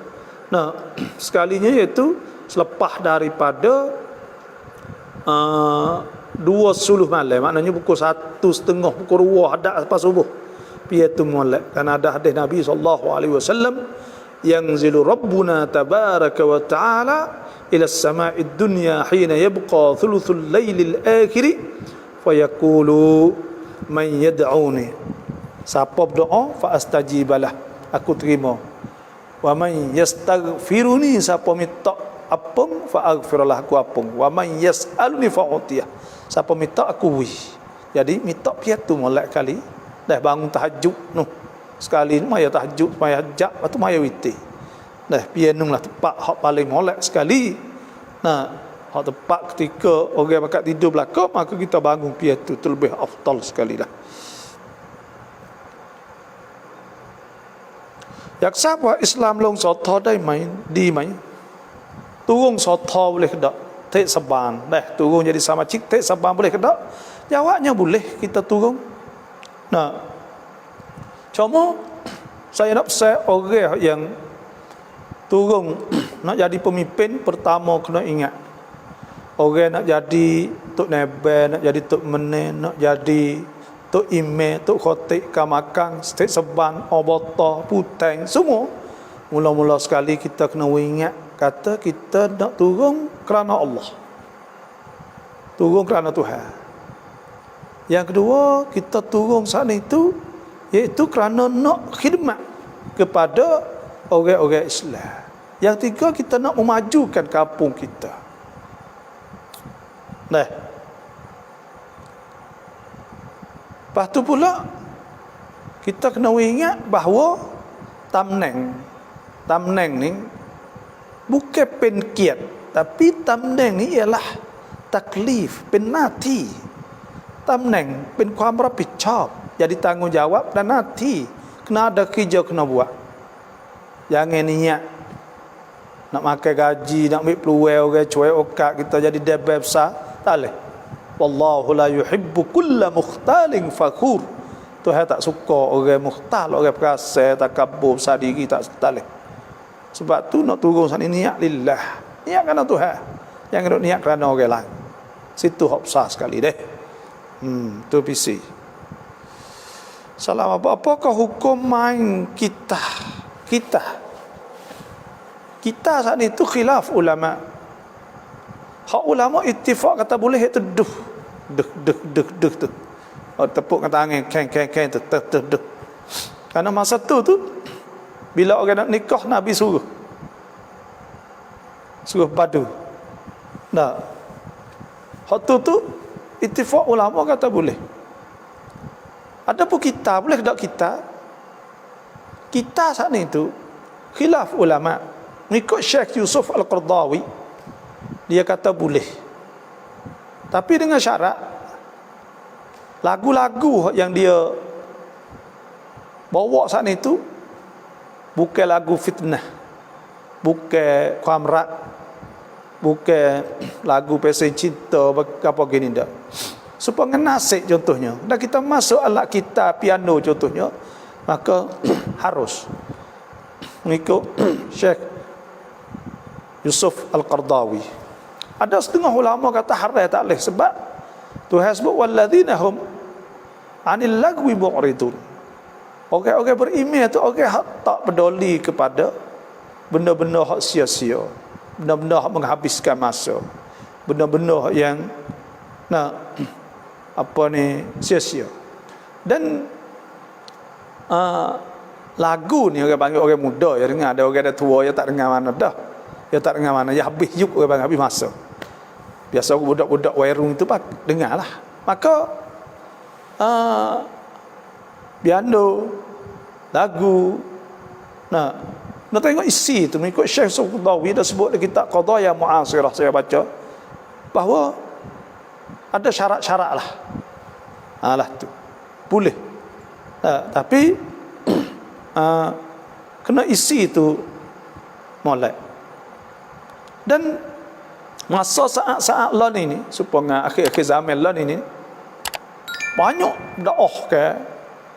[SPEAKER 1] Nah, sekalinya iaitu selepas daripada 2:30 malam, maknanya pukul 1:30, pukul 2 ada lepas subuh. Piye tu molek, karena ada hadis Nabi SAW, yanzilu rabbuna tabaraka wa ta'ala ila as-sama'i ad-dunya hina yabqa thuluthul lailil akhir fa yaqulu man yad'uni, siapa berdoa fa astajibalah, aku terima. Wa man yastaghfiruni, siapa minta apung fa aghfirlah, aku apung. Wa man yas'aluni fa utiyah, siapa minta aku wi. Jadi minta piatu molek kali dah bangun tahajud noh, sekali ni maya tahajud, maya hajat, atau maya witir. Dah pianung lah tepat hak paling molek sekali. Nah, hak tepat ketika orang bakat tidur belakang, maka kita bangun piatu tu lebih afdal sekali lah. Yak siapa Islam long sotho dai mai di mai turung sotho boleh ke tak? Tek saban dah turung jadi sama cik tek saban boleh ke tak? Jawabnya boleh, kita turung. Nah, cuma saya nak pesan orang yang turung nak jadi pemimpin, pertama kena ingat, orang nak jadi tok nebe, nak jadi tok mene, nak jadi tok ime, tok khotik, kamakang, tek saban, obota, puteng, semua mula-mula sekali kita kena ingat kata kita nak turun kerana Allah, turun kerana Tuhan. Yang kedua, kita turun saat itu iaitu kerana nak khidmat kepada orang-orang Islam. Yang tiga, kita nak memajukan kampung kita. Nah, lepas tu pula kita kena ingat bahawa tamneng ni bukan penkiat, tapi tamneng ni ialah taklif, penati. Tamneng pen ความรับผิดชอบ, jadi tanggungjawab dan nanti kena ada kerja kena buat. Jangan niat nak makan gaji, nak ambil peluang orang cuai okat kita jadi debel besar, tak boleh. Wallahu la yuhibbu kulla mukhtalin fakhur. Tuhan tak suka orang mukhtal, orang perasa, takabur, besar diri, tak boleh. Sebab tu nak turun sana niat lillah, niat kerana Tuhan, jangan nak niat kerana orang lain. Situ hak besar sekali deh. Tu PC. Salam apakah hukum main kita saat itu khilaf ulama. Hak ulama ittifaq kata boleh itu duh tu. Oh, tepuk kat tangan keng tu. Karena masa tu bila orang nak nikah, Nabi suruh padu. Nah, hak tu ittifaq ulama kata boleh. Adapun kita boleh tak kita saat ni tu khilaf ulama. Mengikut Syekh Yusuf Al-Qaradawi, dia kata boleh, tapi dengan syarat lagu-lagu yang dia bawa saat ni tu bukan lagu fitnah, bukan khamrat, bukan lagu pasal cinta apa gini dak. Supaya nasib contohnya, dan kita masuk alat kita piano contohnya, maka harus mengikut Syekh Yusuf Al-Qaradawi. Ada setengah ulama kata haram tak boleh, sebab Tuhan sebut walladzina hum 'anil lagwi mu'ridun. Orang-orang beriman tu orang hak tak peduli kepada benda-benda hak sia-sia, benda-benda hak menghabiskan masa, benda-benda yang sia-sia. Dan lagu ni orang panggil orang muda ya dengar, ada orang dah tua ya tak dengar mana dah. Ya tak dengar mana, ya habis yuk orang panggil habis masa. Biasa budak-budak wairung itu pak dengarlah. Maka piano, lagu, nak tengok isi tu mengikut Syekh Al-Qaradawi dah sebut di kitab Qadaya Mu'asirah saya baca bahawa ada syarat-syarat lah. Lah tu boleh. Tapi kena isi tu molek. Dan masa saat-saat lah ni supaya akhir-akhir zaman lah ni banyak dakwah ke,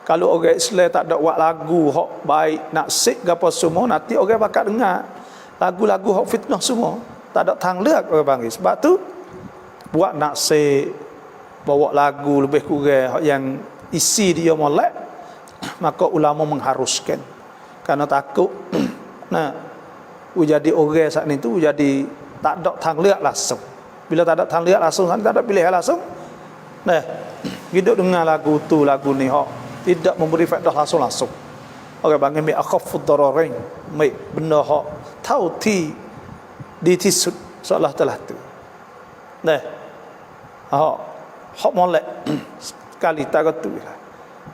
[SPEAKER 1] kalau orang Islam tak ada buat lagu hak baik nak sik ke apa semua, nanti orang bakal dengar lagu-lagu hak fitnah semua, tak ada tangleak orang panggil. Sebab tu buat nak sik, bawa lagu lebih kurang yang isi dia molek, maka ulama mengharuskan, karena takut jadi orang saat ni tu jadi tak ada tangleak langsung. Bila tak ada tangleak langsung, tak ada pilihan langsung, hidup dengan lagu tu lagu ni hak tidak memberi faedah langsung. Orang panggil mi akhafud dararain, mai benda hak tahu di tisut seolah telah tu. Hak molek sekali tak tu lah.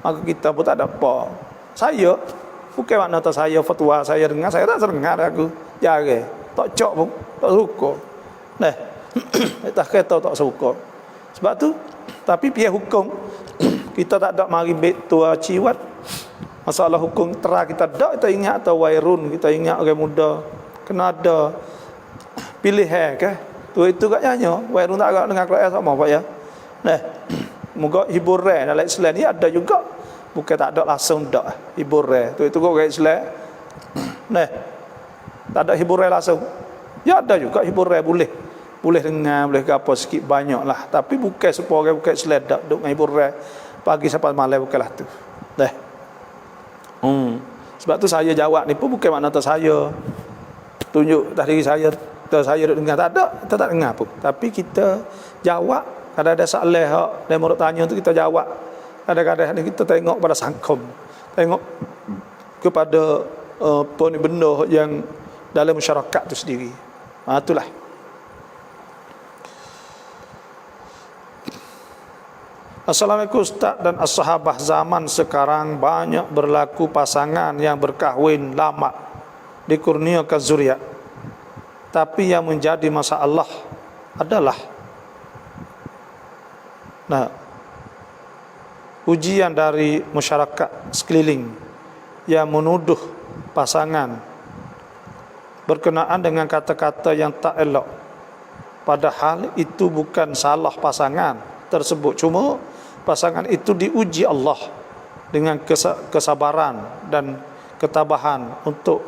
[SPEAKER 1] Maka kita pun tak ada apa. Saya bukan makna tak saya fatwa saya dengar, saya tak dengar aku jarang, tak cok pun tak suka. Tak kata tak suka. Sebab tu tapi pihak hukum kita tak ada mari bet tua ciwat. Masalah hukum terah kita tak, kita ingat atau wairun, kita ingat orang muda kena ada pilihan ke. Tu itu kat nyanyi wairun tak agak dengan keluarga sama pak ya. Moga hiburan dalam Islam ni ada juga, bukan tak ada langsung dak hiburan. Tu itu orang Islam. Tak ada hiburan langsung. Ya ada juga hiburan boleh dengar, boleh apa sikit banyak lah, tapi bukan supaya orang bukan seledak duk dengan hiburan pagi sampai malam, bukanlah tu. Sebab tu saya jawab ni pun bukan makna tak saya tunjuk tadi saya duk dengar, tak ada, kita tak dengar pun, tapi kita jawab. Kadang-kadang soalan hak dan murid tanya tu kita jawab. Kadang-kadang ni kita tengok pada sangkom, tengok kepada benda yang dalam masyarakat tu sendiri. Itulah. Assalamualaikum Ustaz dan as-sahabah, zaman sekarang banyak berlaku pasangan yang berkahwin lama dikurniakan zuriat, tapi yang menjadi masalah adalah ujian dari masyarakat sekeliling yang menuduh pasangan berkenaan dengan kata-kata yang tak elok, padahal itu bukan salah pasangan tersebut, cuma pasangan itu diuji Allah dengan kesabaran dan ketabahan untuk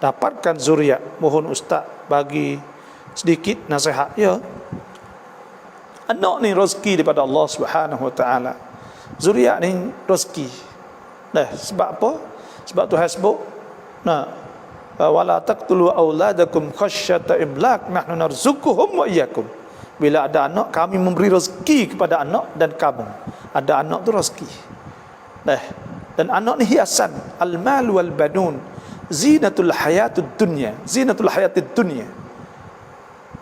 [SPEAKER 1] dapatkan zuriat. Mohon Ustaz bagi sedikit nasihat. Ya, anak ni rezeki daripada Allah Subhanahu Wa Taala. Zuriat ni rezeki. Sebab apa? Sebab Tuhan sebut, wala taqtulu auladakum khasyata imlak nahnu narzuquhum wa iyyakum. Bila ada anak, kami memberi rezeki kepada anak dan kamu. Ada anak tu rezeki. Dan anak ni hiasan. Al-mal wal banun zinatul hayatud dunya, zinatul hayatid dunya.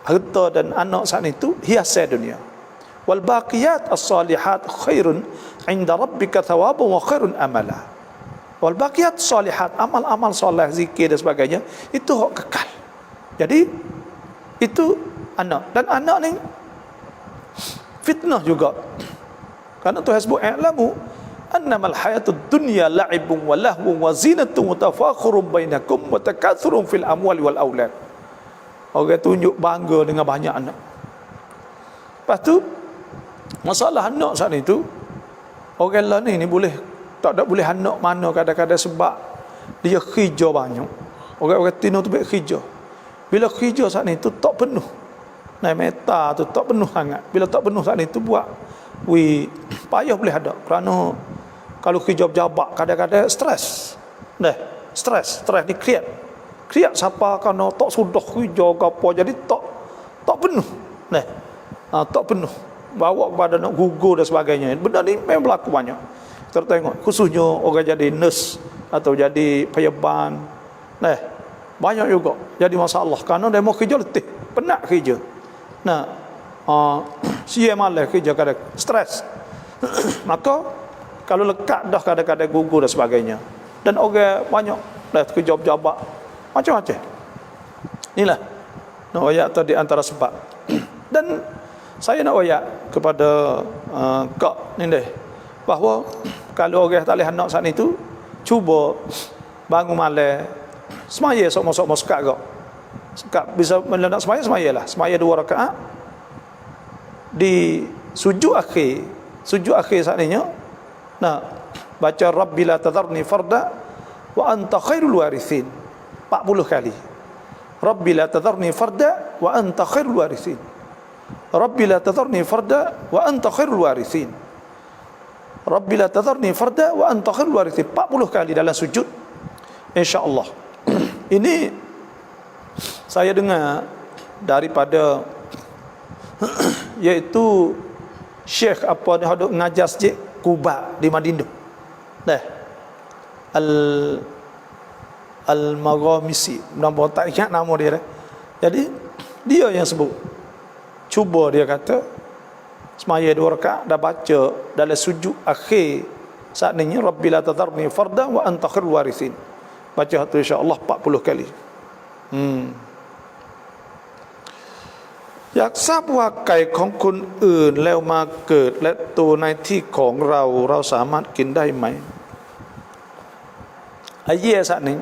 [SPEAKER 1] Harta dan anak saat itu hiasan dunia. Wal baqiyat as-salihat khairun 'inda rabbika thawaban wa khairun amala. Wal baqiyat salihat, amal-amal soleh, zikir dan sebagainya, itu hak kekal. Jadi itu anak. Dan anak ni fitnah juga. Karena Tuhan sebut i'lamu annamal hayatud dunya la'ibun wa lahwun wa zinatun wa tafakhurun bainakum wa takathurun fil amwali wal aulad. Orang tunjuk bangga dengan banyak anak. Lepas tu masalah anak saat itu, orang lain ni boleh tak boleh anak mana kadang-kadang sebab dia kerja banyak. Orang-orang Tino tu baik kerja. Bila kerja saat itu tak penuh. Naik meta tu tak penuh sangat. Bila tak penuh saat itu buat payah boleh ada. Kerana kalau kerja berjabat kadang-kadang stres. Stres ni kreat siapa kerana tak sudah kerja ke apa, jadi tak penuh. Tak penuh. Bawa kepada nak gugur dan sebagainya. Benda ni memang berlaku banyak. Kita tengok khususnya orang jadi nurse atau jadi payabан. Banyak juga jadi masalah kerana dia mau kerja letih, penat kerja. Siang malam kerja kadang stres. Maka kalau lekat dah kadang-kadang gugur dan sebagainya. Dan orang banyak dah kerja berjabat macam-macam. Inilah nak ayat tadi antara sebab. Dan saya nak ayat kepada kak ni deh, bahawa kalau orang tak boleh anak saat itu, cuba bangun malam semaya sok-sok sekat kak. Sekat bisa nak semaya lah. Semaya 2 rakaat. Di sujud akhir saat ini baca Rabbi la tadharni farda wa anta khairul warithin 40 kali. Rabbi la tadharni farda wa anta khairul warithin. Rabbi la tadharni farda wa anta khairul warithin. Rabbi la tadharni farda wa anta khairul warithin 40 kali dalam sujud, insya-Allah. Ini saya dengar daripada iaitu Syekh apa dia hadut ngajar Masjid Quba di Madinah. Al-Maghamisi, nama tak ingat nama dia. Jadi dia yang sebut. Cuba dia kata semaya 2 rakaat dah baca dalam sujud akhir saat ni Rabbi la tadharni fardan wa anta khairul warithin. Baca tu insya-Allah 40 kali.อยากทราบว่าไก่ของคนอื่นแล้วมาเกิดและโตในที่ของเราสามารถกินได้ไหม Ayah saat ni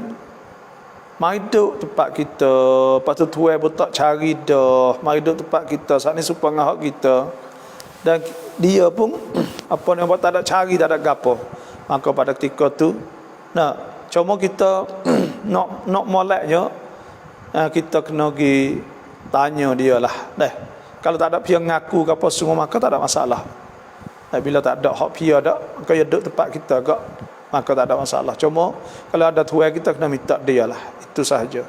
[SPEAKER 1] mari duduk tempat kita, lepas tu tuai pun tak cari dah, mari duduk tempat kita saat ni supaya ngahak kita, dan dia pun apa yang buat tak ada cari, tak ada gapo. Maka pada ketika tu cuma kita nak moleknya, kita kena pergi tanya dia lah. Kalau tak ada pihak ngaku ke apa semua, maka tak ada masalah. Bila tak ada hak pihak dak, maka dia duduk tempat kita gak, maka tak ada masalah. Cuma kalau ada tuai kita kena minta dia lah. Itu sahaja.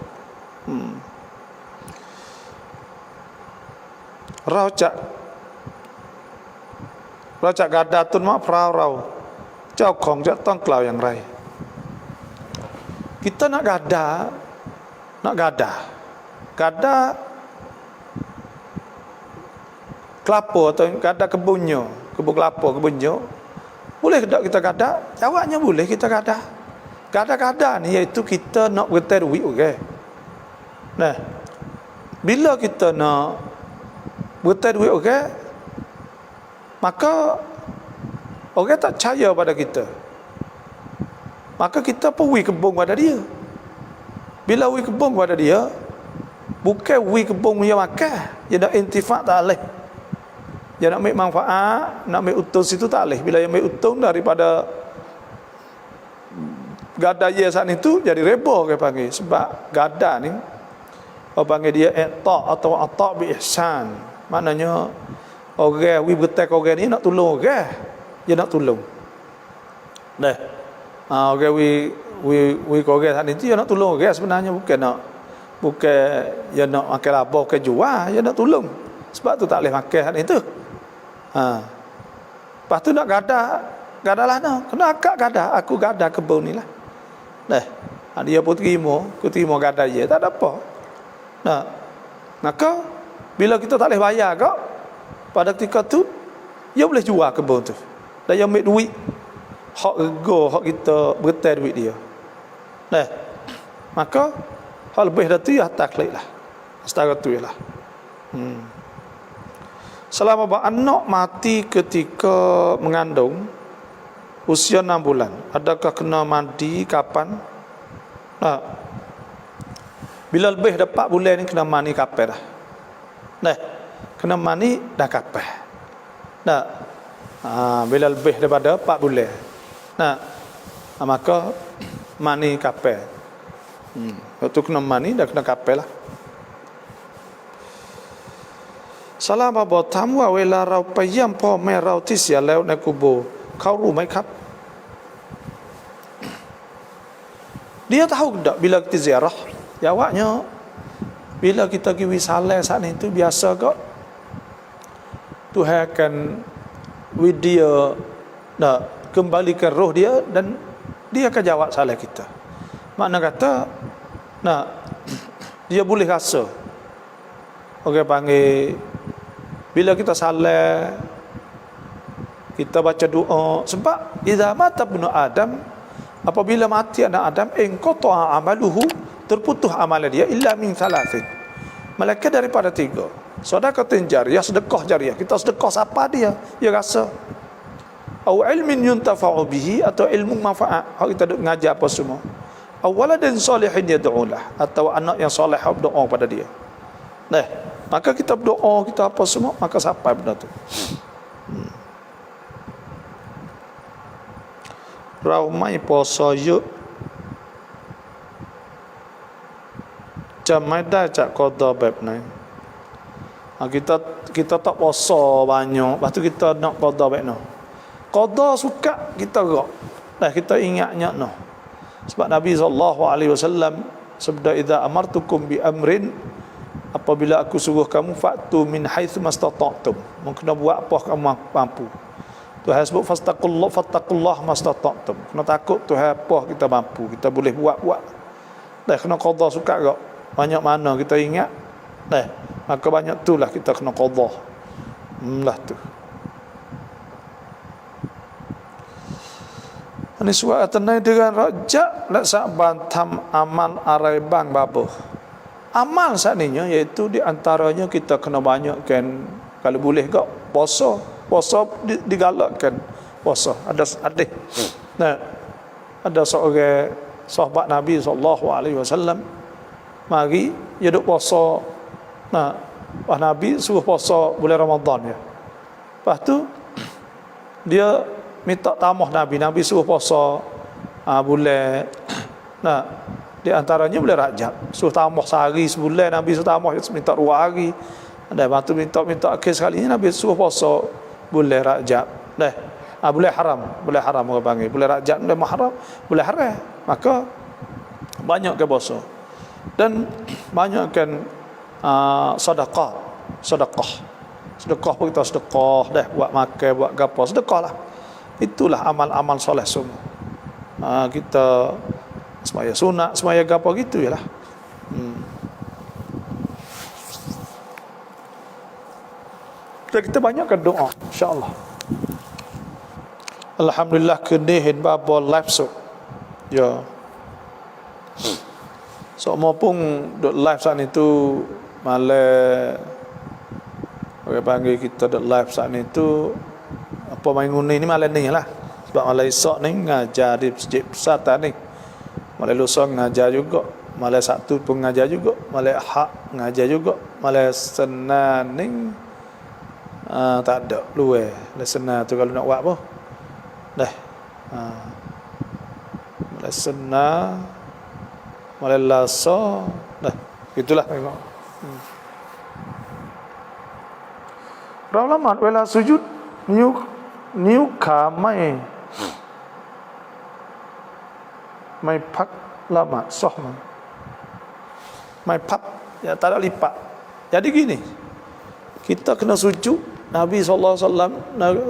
[SPEAKER 1] เราจะกาดาต้นมะพร้าวเราเจ้าของจะต้องกล่าวอย่างไร Kita nak gada kelapa atau gada kebunnya, kebun kelapa, kebunnya, boleh tak kita gada? Jawabnya boleh kita gada. Gada ni iaitu kita nak bertai duit, okey. Bila kita nak bertai duit, okey, maka orang tak percaya pada kita. Maka kita pergi kebun pada dia. Bila pergi kebun pada dia, bukan pergi kebun dia makan, dia nak intifak tak boleh. Dia nak ambil manfaat, nak ambil untung situ tak boleh. Bila dia ambil untung daripada gada dia saat itu, jadi reba dia panggil. Sebab gada ni orang panggil dia i'ta' atau ata' bi ihsan. Maknanya orang wi bertai orang ni nak tolong orang, dia nak tolong. Orang wi orang saat itu dia nak tolong orang, sebenarnya bukan dia nak makan laba ke jual, dia nak tolong. Sebab tu tak boleh makan saat itu. Lepas tu nak gada, gadalah no. Kena akak gadah, aku gadah kebun ni lah. Nah, dia pun terima, aku terima gadah dia, tak ada apa. Nah, maka bila kita tak boleh bayar kau, pada ketika tu dia boleh jual kebun tu. Dan dia ambil duit hak rego, hak kita bertai duit dia. Nah, maka hal lebih dah tu ya taklid lah. Setara tu lah. Selama anak mati ketika mengandung usia 6 bulan, adakah kena mandi kapan? Nah, bila lebih dah 4 bulan ni kena mandi kapan dah. Nah, kena mandi dah kapan. Nah, bila lebih daripada 4 bulan. Nah, maka mandi kapan. Waktu kena mandi dah kena kapan lah. Selamaบ่ถามว่าเวลาเราไปเยี่ยมพ่อแม่เราที่เสียแล้วในกุโบร์เขารู้ไหมครับ Dia tahu tak bila kita ziarah? Jawabnya, bila kita pergi wisalah saat itu biasa kok Tuhan akan dia nak kembalikan roh dia dan dia akan jawab salah kita. Makna kata dia boleh rasa. Orang panggil bila kita salah, kita baca doa, sebab idza mata ibnu Adam, apabila mati anak Adam, inqata'a amaluhu, terputus amalan dia illa min thalathin. Malaikat daripada 3. Sedekah jariyah, sedekah jariyah. Kita sedekah siapa dia rasa. Au ilmin yuntafa'u bihi, atau ilmu manfaat. Kita duk ngajar apa semua. Au waladin salihin yad'ulah, atau anak yang soleh berdoa pada dia. Nah, maka kita berdoa, kita apa semua, maka sampai benda tu. Rau mai puasa yuk jam mai dah cak qada bab ni. Kita tak puasa banyak, lepas tu kita nak qada bab no. Qada suka kita gerak. Dah kita ingatnya no. Sebab Nabi SAW sabda, idza amartukum bi amrin, apabila aku suruh kamu, fa'tu min haitsu mastata'tum, mungkin buat apa kamu mampu. Tuhan sebut fattaqullah mastata'tum, kena takut Tuhan apa kita mampu, kita boleh buat. Dah kena qada suka gak. Banyak mana kita ingat, dah maka banyak itulah kita kena qada. Lah tu. Ini suat tenai dengan rajak laksa bantam amal arai bang babuh. Amal saatnya iaitu di antaranya kita kena banyakkan, kalau boleh kok puasa digalakkan puasa. Ada ada seorang sahabat Nabi SAW mari dia duk puasa. Nabi suruh puasa bulan Ramadan ya. Lepas tu dia minta tamah Nabi suruh puasa bulan di antaranya bulan Rajab, suruh tambah sehari sebulan. Nabi suruh tambah, minta 2 hari. Dan lepas tu minta akhir sekali ni Nabi suruh puasa bulan Rajab. Bulan haram orang panggil. Bulan Rajab bulan Muharram, bulan haram. Maka banyakkan puasa dan banyakkan sedekah pun kita sedekah dah, buat makan, buat gapo, sedekah lah. Itulah amal-amal soleh semua. Kita semaya sunat, semaya gapo gitu yalah. Kita banyakkan doa, insya-Allah. Alhamdulillah kenihin babo live so. Ya. So maupun dot live saat itu malah orang panggil kita dot live saat itu apa main nguni ni malah ni lah. Sebab malah esok ni ngajar di masjid Pusat ni. Malah lusa ngajar juga, malah Sabtu pun ngajar juga, malah Ahad ngajar juga, malah Senin ni tak ada luar. Senin tu kalau nak buat apa? Dah. Malah Senin, malah Selasa, dah. Itulah memang. Ulama wala sujud new kamai mai pak lama soh mai pak ya tak ada lipat. Jadi gini, kita kena sujud Nabi SAW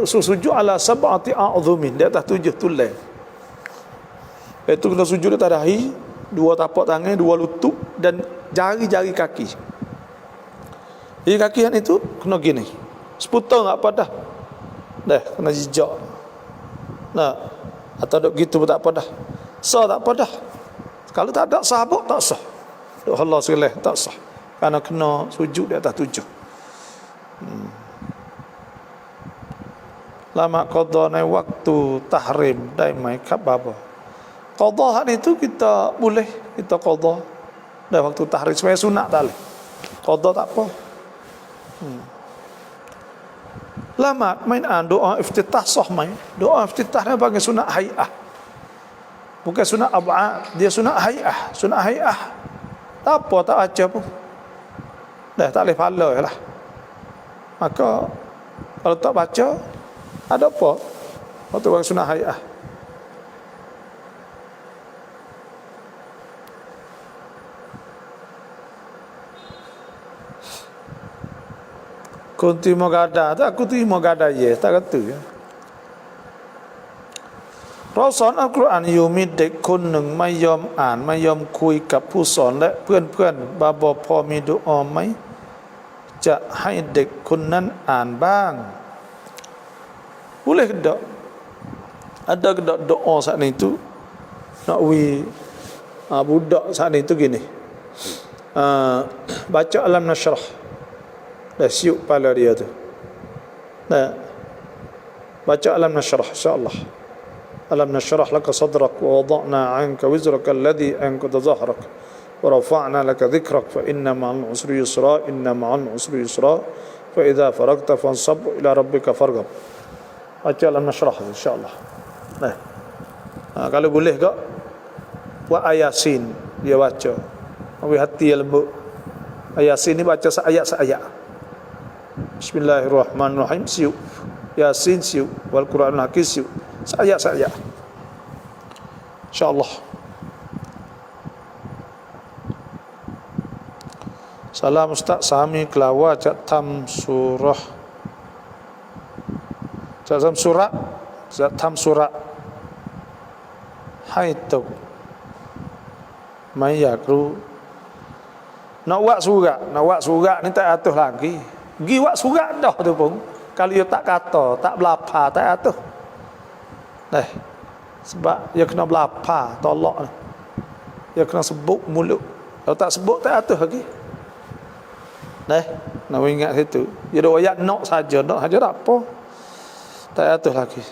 [SPEAKER 1] sujud ala sab'ati a'zumin, di atas 7 tulang. Itu kena sujud di atas dahi, 2 tapak tangan, 2 lutut dan jari-jari kaki. Jadi kaki yang itu kena gini. Seputar tak apa dah. Dah kena jejak. Nah, atau dok gitu pun tak apa dah. Sah tak apa dah. Kalau tak ada sahabat tak sah. Dok Allah sekali tak sah. Karena kena sujud di atas 7. Lama qada nai waktu tahrim dai mai kap bapa. Qada itu kita boleh kita qada dah waktu tahrim sebenarnya sunat tak leh. Qada tak apa. Lama main doa iftitah sah main. Doa iftitah ni bagi sunat hay'ah. Bukan sunat ab'ad, dia sunat hay'ah, sunat hay'ah. Tak apa tak baca pun. Dah tak boleh pahala lah. Maka kalau tak baca ada apa? Waktu bagi sunat hay'ah. Kunti mogada, tak aku tu mogada ye, tak kata ya.เราสอนอัลกุรอานอยู่มีเด็กคนหนึ่งไม่ยอมอ่านไม่ยอมคุยกับผู้สอนและเพื่อนๆบาบอพอมีดุอาไหมจะให้เด็กคนนั้นอ่านบ้าง boleh ke tak? Ada ke tak doa saat itu nak budak saat itu gini, baca alam nashrah dah siup kepala dia tu, dah baca alam nashrah insyaAllah. Alam nashrah laka sadrak wa wada'na anka wizraka alladhi anqadha dhahrak wa rafa'na laka dhikrak fa inna ma'al usri yusra inna ma'al usri yusra fa idza faragta fansab ila rabbika farghab. Baca alam nashrah insyaAllah. Nah, kalau boleh ke buat ayasin dia baca. Ambil hati yang lembut. Ayasin ni baca seayat-seayat. Bismillahirrahmanirrahim siup. Yasin siup. Wal Quranul Hakim siup. Seayat-seayat. InsyaAllah. Salam Ustaz Sami Kelawa Cak Tam Surah Cak Tam Surah Cak Tam Surah Hai tu Mai yak ru nak buat surat ni tak atur lagi. Gi buat surat dah tu pun kalau dia tak kata, tak belapa, tak atur. Dah. Sebab dia kena belapa, tolak ni. Dia kena sebut mulut. Kalau tak sebut tak atur lagi. Dah. Nak ingat situ. Dia dah ayat nak saja tak apa. Tak atur lagi.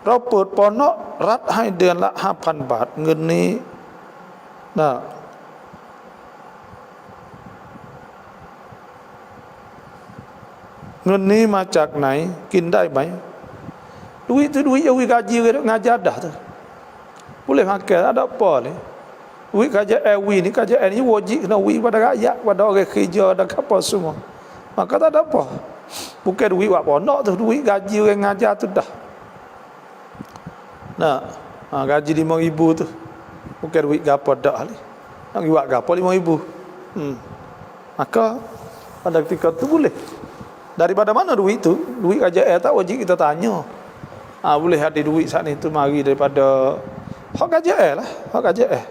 [SPEAKER 1] เราเปิดปอนรัฐให้เดือนละ 5,000 บาทเงินนี้นะเงินนี้มาจากไหนกินได้ไหม duit tu duit yang gaji ngajar dah tu boleh makan ada apa ni duit kerja ni kerja ni wajib kena duit pada rakyat pada orang kerja dan apa semua maka tak ada apa bukan duit buat pondok tu duit gaji orang ngajar tu dah. Nah, gaji 5,000 tu bukan duit gapo dak ni. Nak buat gapo 5,000. Maka pada ketika tu boleh. Daripada mana duit tu? Duit kerajaan tak wajib kita tanya. Boleh ada duit saat ni tu mari daripada hak kerajaan lah, hak kerajaan.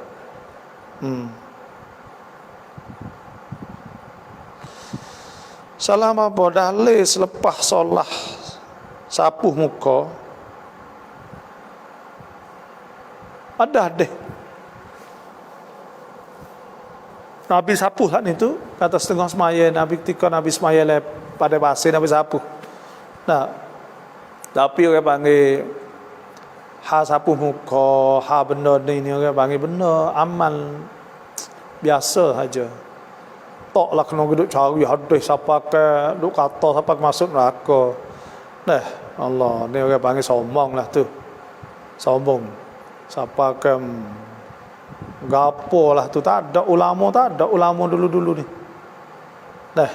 [SPEAKER 1] Salam apa dalil selepas solat sapuh muka ada deh. Nabi sapuh kan itu kata setengah semaya Nabi ketika Nabi semaya pada pasir Nabi sapuh. Nah, tapi orang panggil ha sapuh muka, ha benda ni orang panggil benda amal biasa saja. Taklah kena duduk cari hadis siapa ke, duk kata siapa masuk neraka. Nah, Allah ni orang panggil sombong lah tu. Sombong. Siapa ke gapo lah tu tak ada ulama dulu-dulu ni. Dah.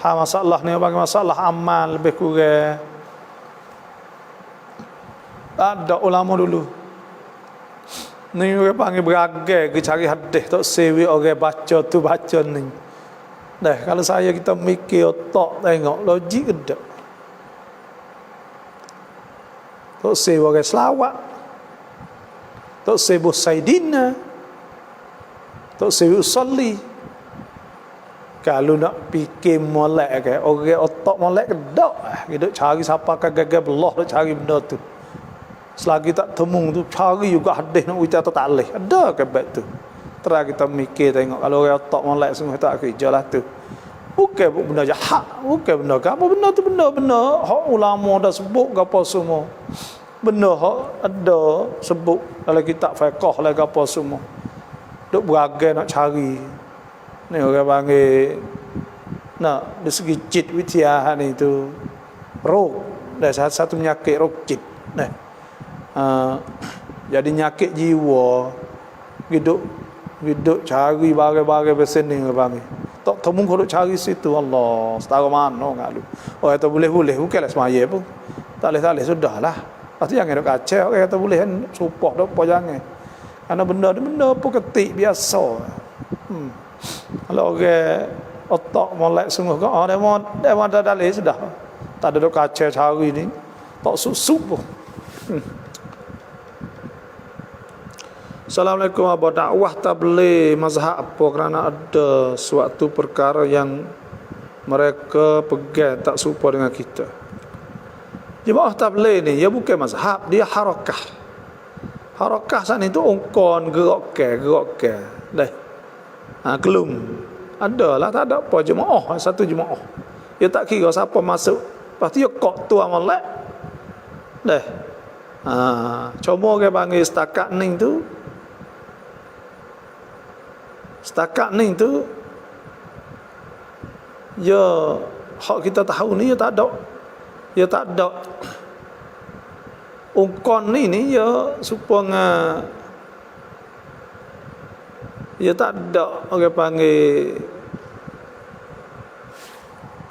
[SPEAKER 1] Masalah ni bagi masalah amal lebih kurang. Tak ada ulama dulu. Ni orang panggil beragai ke cari hadis tak sewi orang baca tu baca ni. Dah, kalau saya kita mikir otak tengok logik ke tak. Tok sebagai selawat. Tok sebu saidina. Tok sebu usolli. Kalau nak fikir molek ke, orang otak molek ke tak. Kita cari siapa ke gagal belah, cari benda tu. Selagi tak temu tu, cari juga hadis nak ucap atau tak boleh. Ada ke bab tu. Terus kita mikir tengok, kalau orang otak molek semua tak kerja lah tu. Bukan benda jahat, bukan benda apa benda tu benda hak ulama dah sebut apa semua. Benda hak ada sebut dalam kitab fiqh lah apa semua. Duk beragai nak cari. Ni orang panggil nak dari segi jid witia ni tu roh. Dah satu penyakit roh jid. Nah. Jadi nyakit jiwa hidup cari bagai-bagai bersening orang ni. Tak temu kalau cari situ Allah setara mana ngak lu. Oh kata boleh bukanlah semaya pun. Tak boleh sudahlah. Pasti jangan dok kacau orang kata boleh kan supah dok apa jangan. Karena benda apa ketik biasa. Kalau orang otak molek sungguh ke demo dah dalih sudah. Tak ada dok kacau cari ni. Tak susuk pun. Assalamualaikum abah, dakwah tabligh mazhab apa kerana ada suatu perkara yang mereka pegang tak serupa dengan kita. Jemaah tabligh ni dia bukan mazhab, dia harakah. Harakah saat itu ungkon gerak-gerak. Dah. Kelum. Adalah tak ada apa jemaah, satu jemaah. Dia tak kira siapa masuk. Pasti dia kok tu amalak. Dah. Cuma orang panggil setakat ni tu. Setakat ni tu ya hak kita tahu ni ya tak ada ungkon ni ya supaya ya tak ada orang panggil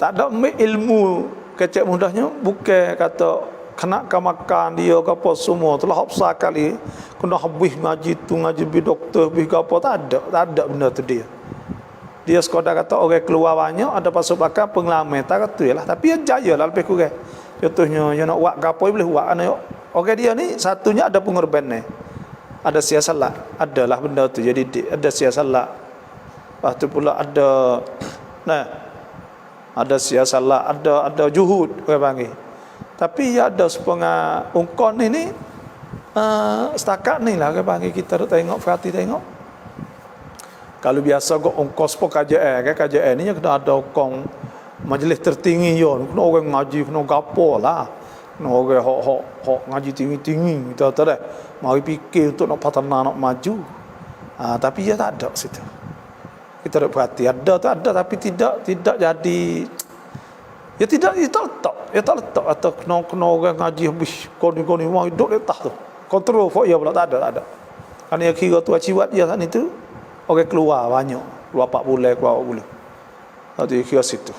[SPEAKER 1] tak ada ilmu kecek mudahnya bukan kata kena makan dia ke apa semua telah hafsah kali kena habis ngaji tu ngaji bi doktor bi ke apa tak ada benda tu dia sekadar kata orang keluar banyak ada pasal bakal pengalaman tak kata lah tapi dia jaya lah lebih kurang contohnya dia nak buat ke apa boleh buat orang dia ni satunya ada pengorbanan ada siasat lah adalah benda tu jadi ada siasat lah lepas tu pula ada ada siasat lah ada juhud orang panggil. Tapi ya ada sepengah ungkon ni setakat ni lah panggil kita tengok perhati tengok. Kalau biasa kok ongkos pun kajian ni kena ada ongkong majlis tertinggi yo kena orang ngaji kena gapo lah. Kena orang hok ngaji tinggi-tinggi kita tahu dah. Mari fikir untuk nak patana nak maju. Tapi ya tak ada situ. Kita ada perhati ada tapi tidak jadi. Ya tak letak atau kena orang ngaji habis koni mau duduk letak tu. Kontrol fok ya pula tak ada. Kerana dia kira tu aciwat dia kan itu orang keluar banyak, keluar 4 bulan, keluar 4 bulan. Dia kira situ.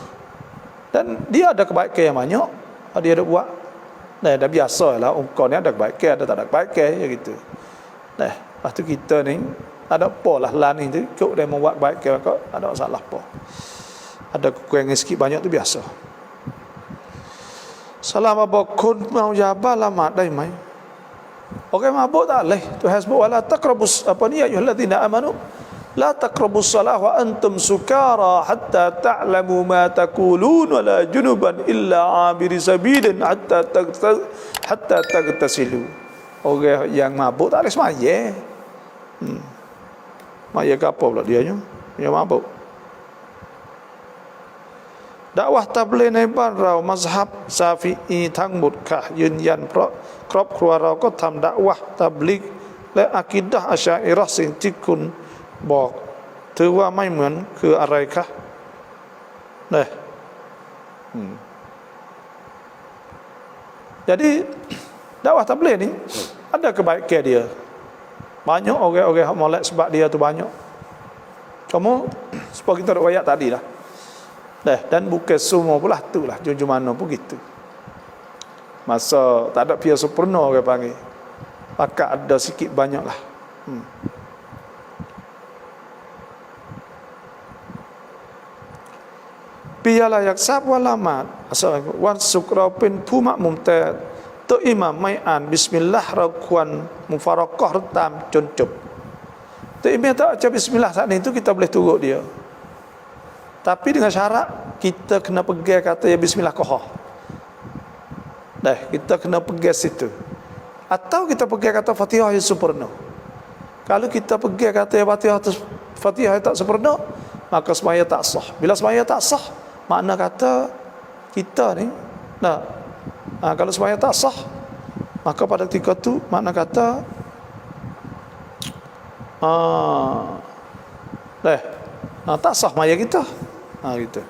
[SPEAKER 1] Dan dia ada kebaikan yang banyak, dia ada buat. Dah biasalah ungkon ni ada kebaikan, ada tak ada kebaikan ya gitu. Lepas tu kita ni ada apa lah ni tu ikut dia mau buat kebaikan kok ada masalah apa. Ada kekurangan sikit banyak tu biasa. Salam abakun mau jabal lama dai mai. Orang mabuk tak leh. Tu hasbu wala taqrabus apa ni ayyuhallazina amanu la taqrabus salah wa antum sukara hatta ta'lamu ma taqulun wala junuban illa abiri sabilin hatta tagtasilu. Orang yang mabuk tak boleh semaya. Maya ke apa pula dia yang mabuk. Dakwah tabligh ในบ้านเรามัซฮับซาฟิอีทั้งหมดค่ะยืนยันเพราะครอบครัวเราก็ทำดะวะห์ตับลิกและอะกีดะห์อัชอะอิเราะห์สิ่งที่คุณบอกถือว่าไม่เหมือนคืออะไรคะJadi dakwah tabligh ni ada kebaikan dia. Banyak orang-orang yang molek sebab dia tu banyak. Cuma seperti kita riwayat tadi lah. Dan bukan semua pula tu lah mana pun gitu. Masa tak ada pihak sempurna orang panggil. Pakat ada sikit banyak lah. Piala yak sab walamat asal wan sukra penผู้มักมุมแต่ตัวอิหม่ามไม่อ่านบิสมิลลาห์เราควรมุฟารaqahตามจนจบตัวอิหม่ามtak baca bismillah saat itu kita boleh turut dia tapi dengan syarat kita kena pegang kata ya bismillah qahar dah kita kena pegang situ atau kita pegang kata Fatihah yang sempurna kalau kita pegang kata ya Fatihah yang tak sempurna maka sembahyang tak sah bila sembahyang tak sah makna kata kita ni kalau sembahyang tak sah maka pada ketika tu makna kata tak sah sembahyang kita gitu.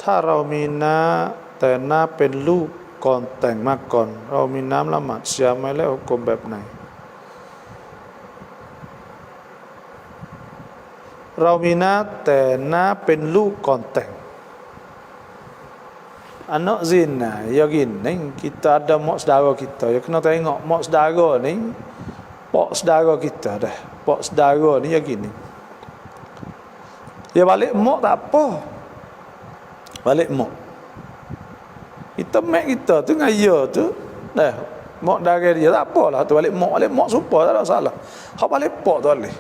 [SPEAKER 1] ถ้าเรามีน้าแต่น้าเป็นลูกก่อนแต่งมาก่อนเรามีน้ำละหมาดเสียไหมแล้วกลมแบบไหนเรามีน้าแต่น้าเป็นลูกก่อนแต่งanak zina ya gini kita ada mak saudara kita ya kena tengok mak saudara ni pak saudara kita dah pak saudara ni ya gini ya balik mak tak apa balik mak kita mak kita tu ngaya tu dah mak dara dia tak apalah tu balik mak super tak ada masalah hak balik pak tu boleh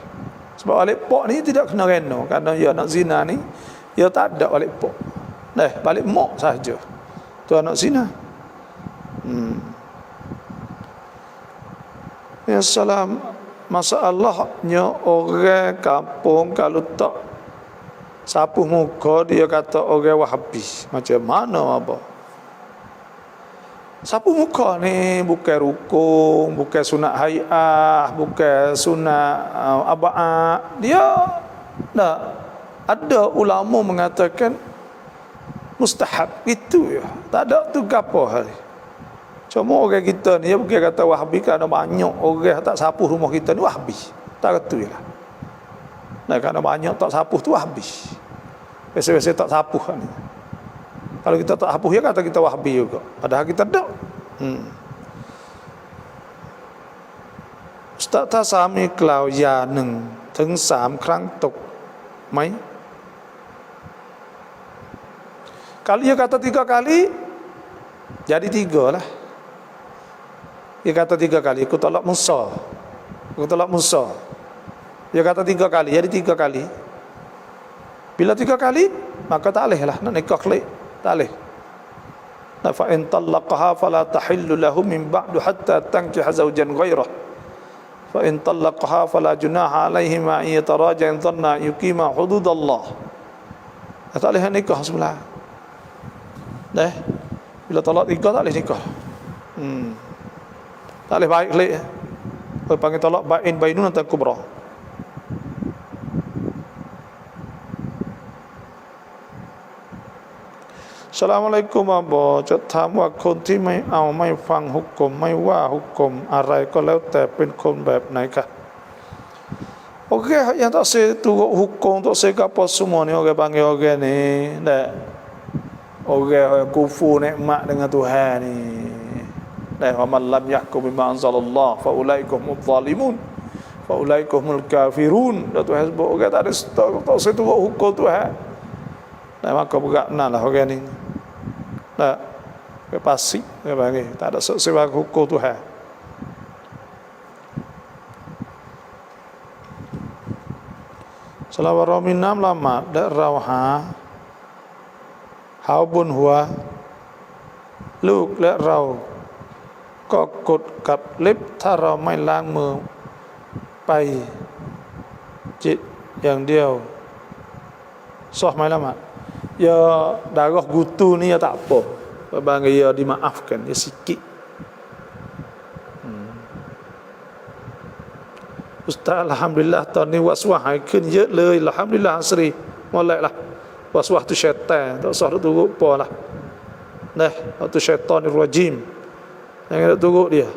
[SPEAKER 1] sebab balik pak ni tidak kena rena kerana ya anak zina ni ya tak ada balik pak dah balik mak saja tu anak zina ya salam masalahnya orang kampung kalau tak sapuh muka dia kata orang Wahabi macam mana apa sapuh muka ni bukan rukun bukan sunat hayah bukan sunat aba'ah dia tak ada ulama mengatakan mustahab itu ya tak ada tu gapo hari cuma orang kita ni dia bukan kata Wahabi kerana banyak orang tak sapuh rumah kita ni Wahabi tak kata lah nah kerana banyak tak sapuh tu Wahabi biasa-biasa tak sapuh ni kalau kita tak sapuh ya kata kita Wahabi juga padahal kita tak Ustaz ถ้าสามีกล่าวยา1 ถึง 3 ครั้งตกไหม kalau dia kata 3 kali jadi 3 lah dia kata 3 kali aku tolak Musa dia kata 3 kali jadi 3 kali bila 3 kali maka tak boleh lah nak nikah klik tak boleh fa in talaqaha fala tahillu lahu min ba'du hatta tankiha zawjan ghairah fa in talaqaha fala junaha alaihi ma yataraja in dhanna yuqima hududallah tak boleh nikah sebelah dah bila talak 3 tak boleh nikah tak boleh baik klik panggil talak bain bainun atau kubra Assalamualaikum จะถามว่าคนที่ไม่เอาไม่ฟังหุกกลมไม่ว่าหุกกลมอะไรก็แล้วแต่เป็นคนแบบไหนคะOkey yang tak saya turut hukum tak saya apa semua ni orang panggil orang ni dah orang kufur nikmat dengan Tuhan ni dah wa man lam yahkum bima anzalallah fa ulaika humuz zalimun fa ulaika humul kafirun dah Tuhan sebut orang tak ada tak saya turut hukum Tuhan dah maka beratlah orang ni tak pasti dia panggil tak ada sesuai hukum Tuhan Selawat Raminam lama dak rawha hau bun hua ลูกและเราก็กดกับเล็บถ้าเราไม่ล้างมือไปจิตอย่างเดียวสอไหมละมาya darah gutu ni ya tak apa bang ya dimaafkan ya sikit Ustaz alhamdulillah tahun ni waswahขึ้นเยอะเลยalhamdulillah asri moleklah waswah tu syaitan tak usah turut apalah nah tu syaitan rajim jangan turut dia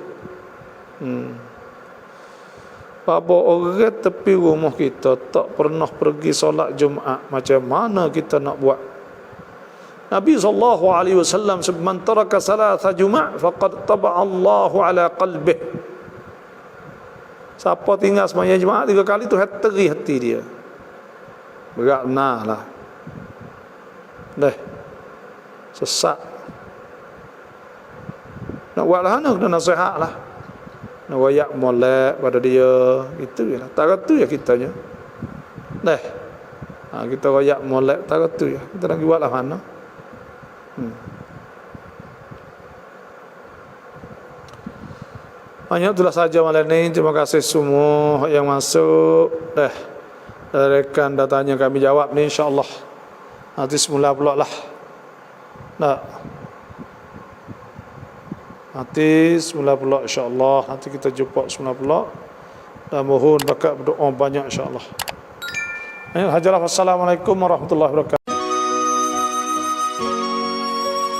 [SPEAKER 1] Apa orang tepi rumah kita tak pernah pergi solat Jumaat, macam mana kita nak buat? Nabi SAW man taraka salatha Jumaat faqad taba'a Allahu ala qalbih. Siapa tinggal sembahyang jemaah 3 kali tu teri hati dia. Berat benar lah. Dah. Sesak. Nak buat lah mana kena nasihat lah. Nak wayak molek pada dia. Itu je lah. Tak ratu ya kitanya. Dah. Kita wayak molek tak ratu ya. Kita nak buat lah mana. Banyak itulah saja malam ini. Terima kasih semua yang masuk. Dah. Rekan datanya kami jawab ni insya-Allah. Nanti semula pula lah. Nah. Nanti semula pula insya-Allah. Nanti kita jumpa semula pula. Dan mohon bakat berdoa banyak insya-Allah. Hajalah. Wassalamualaikum warahmatullahi wabarakatuh.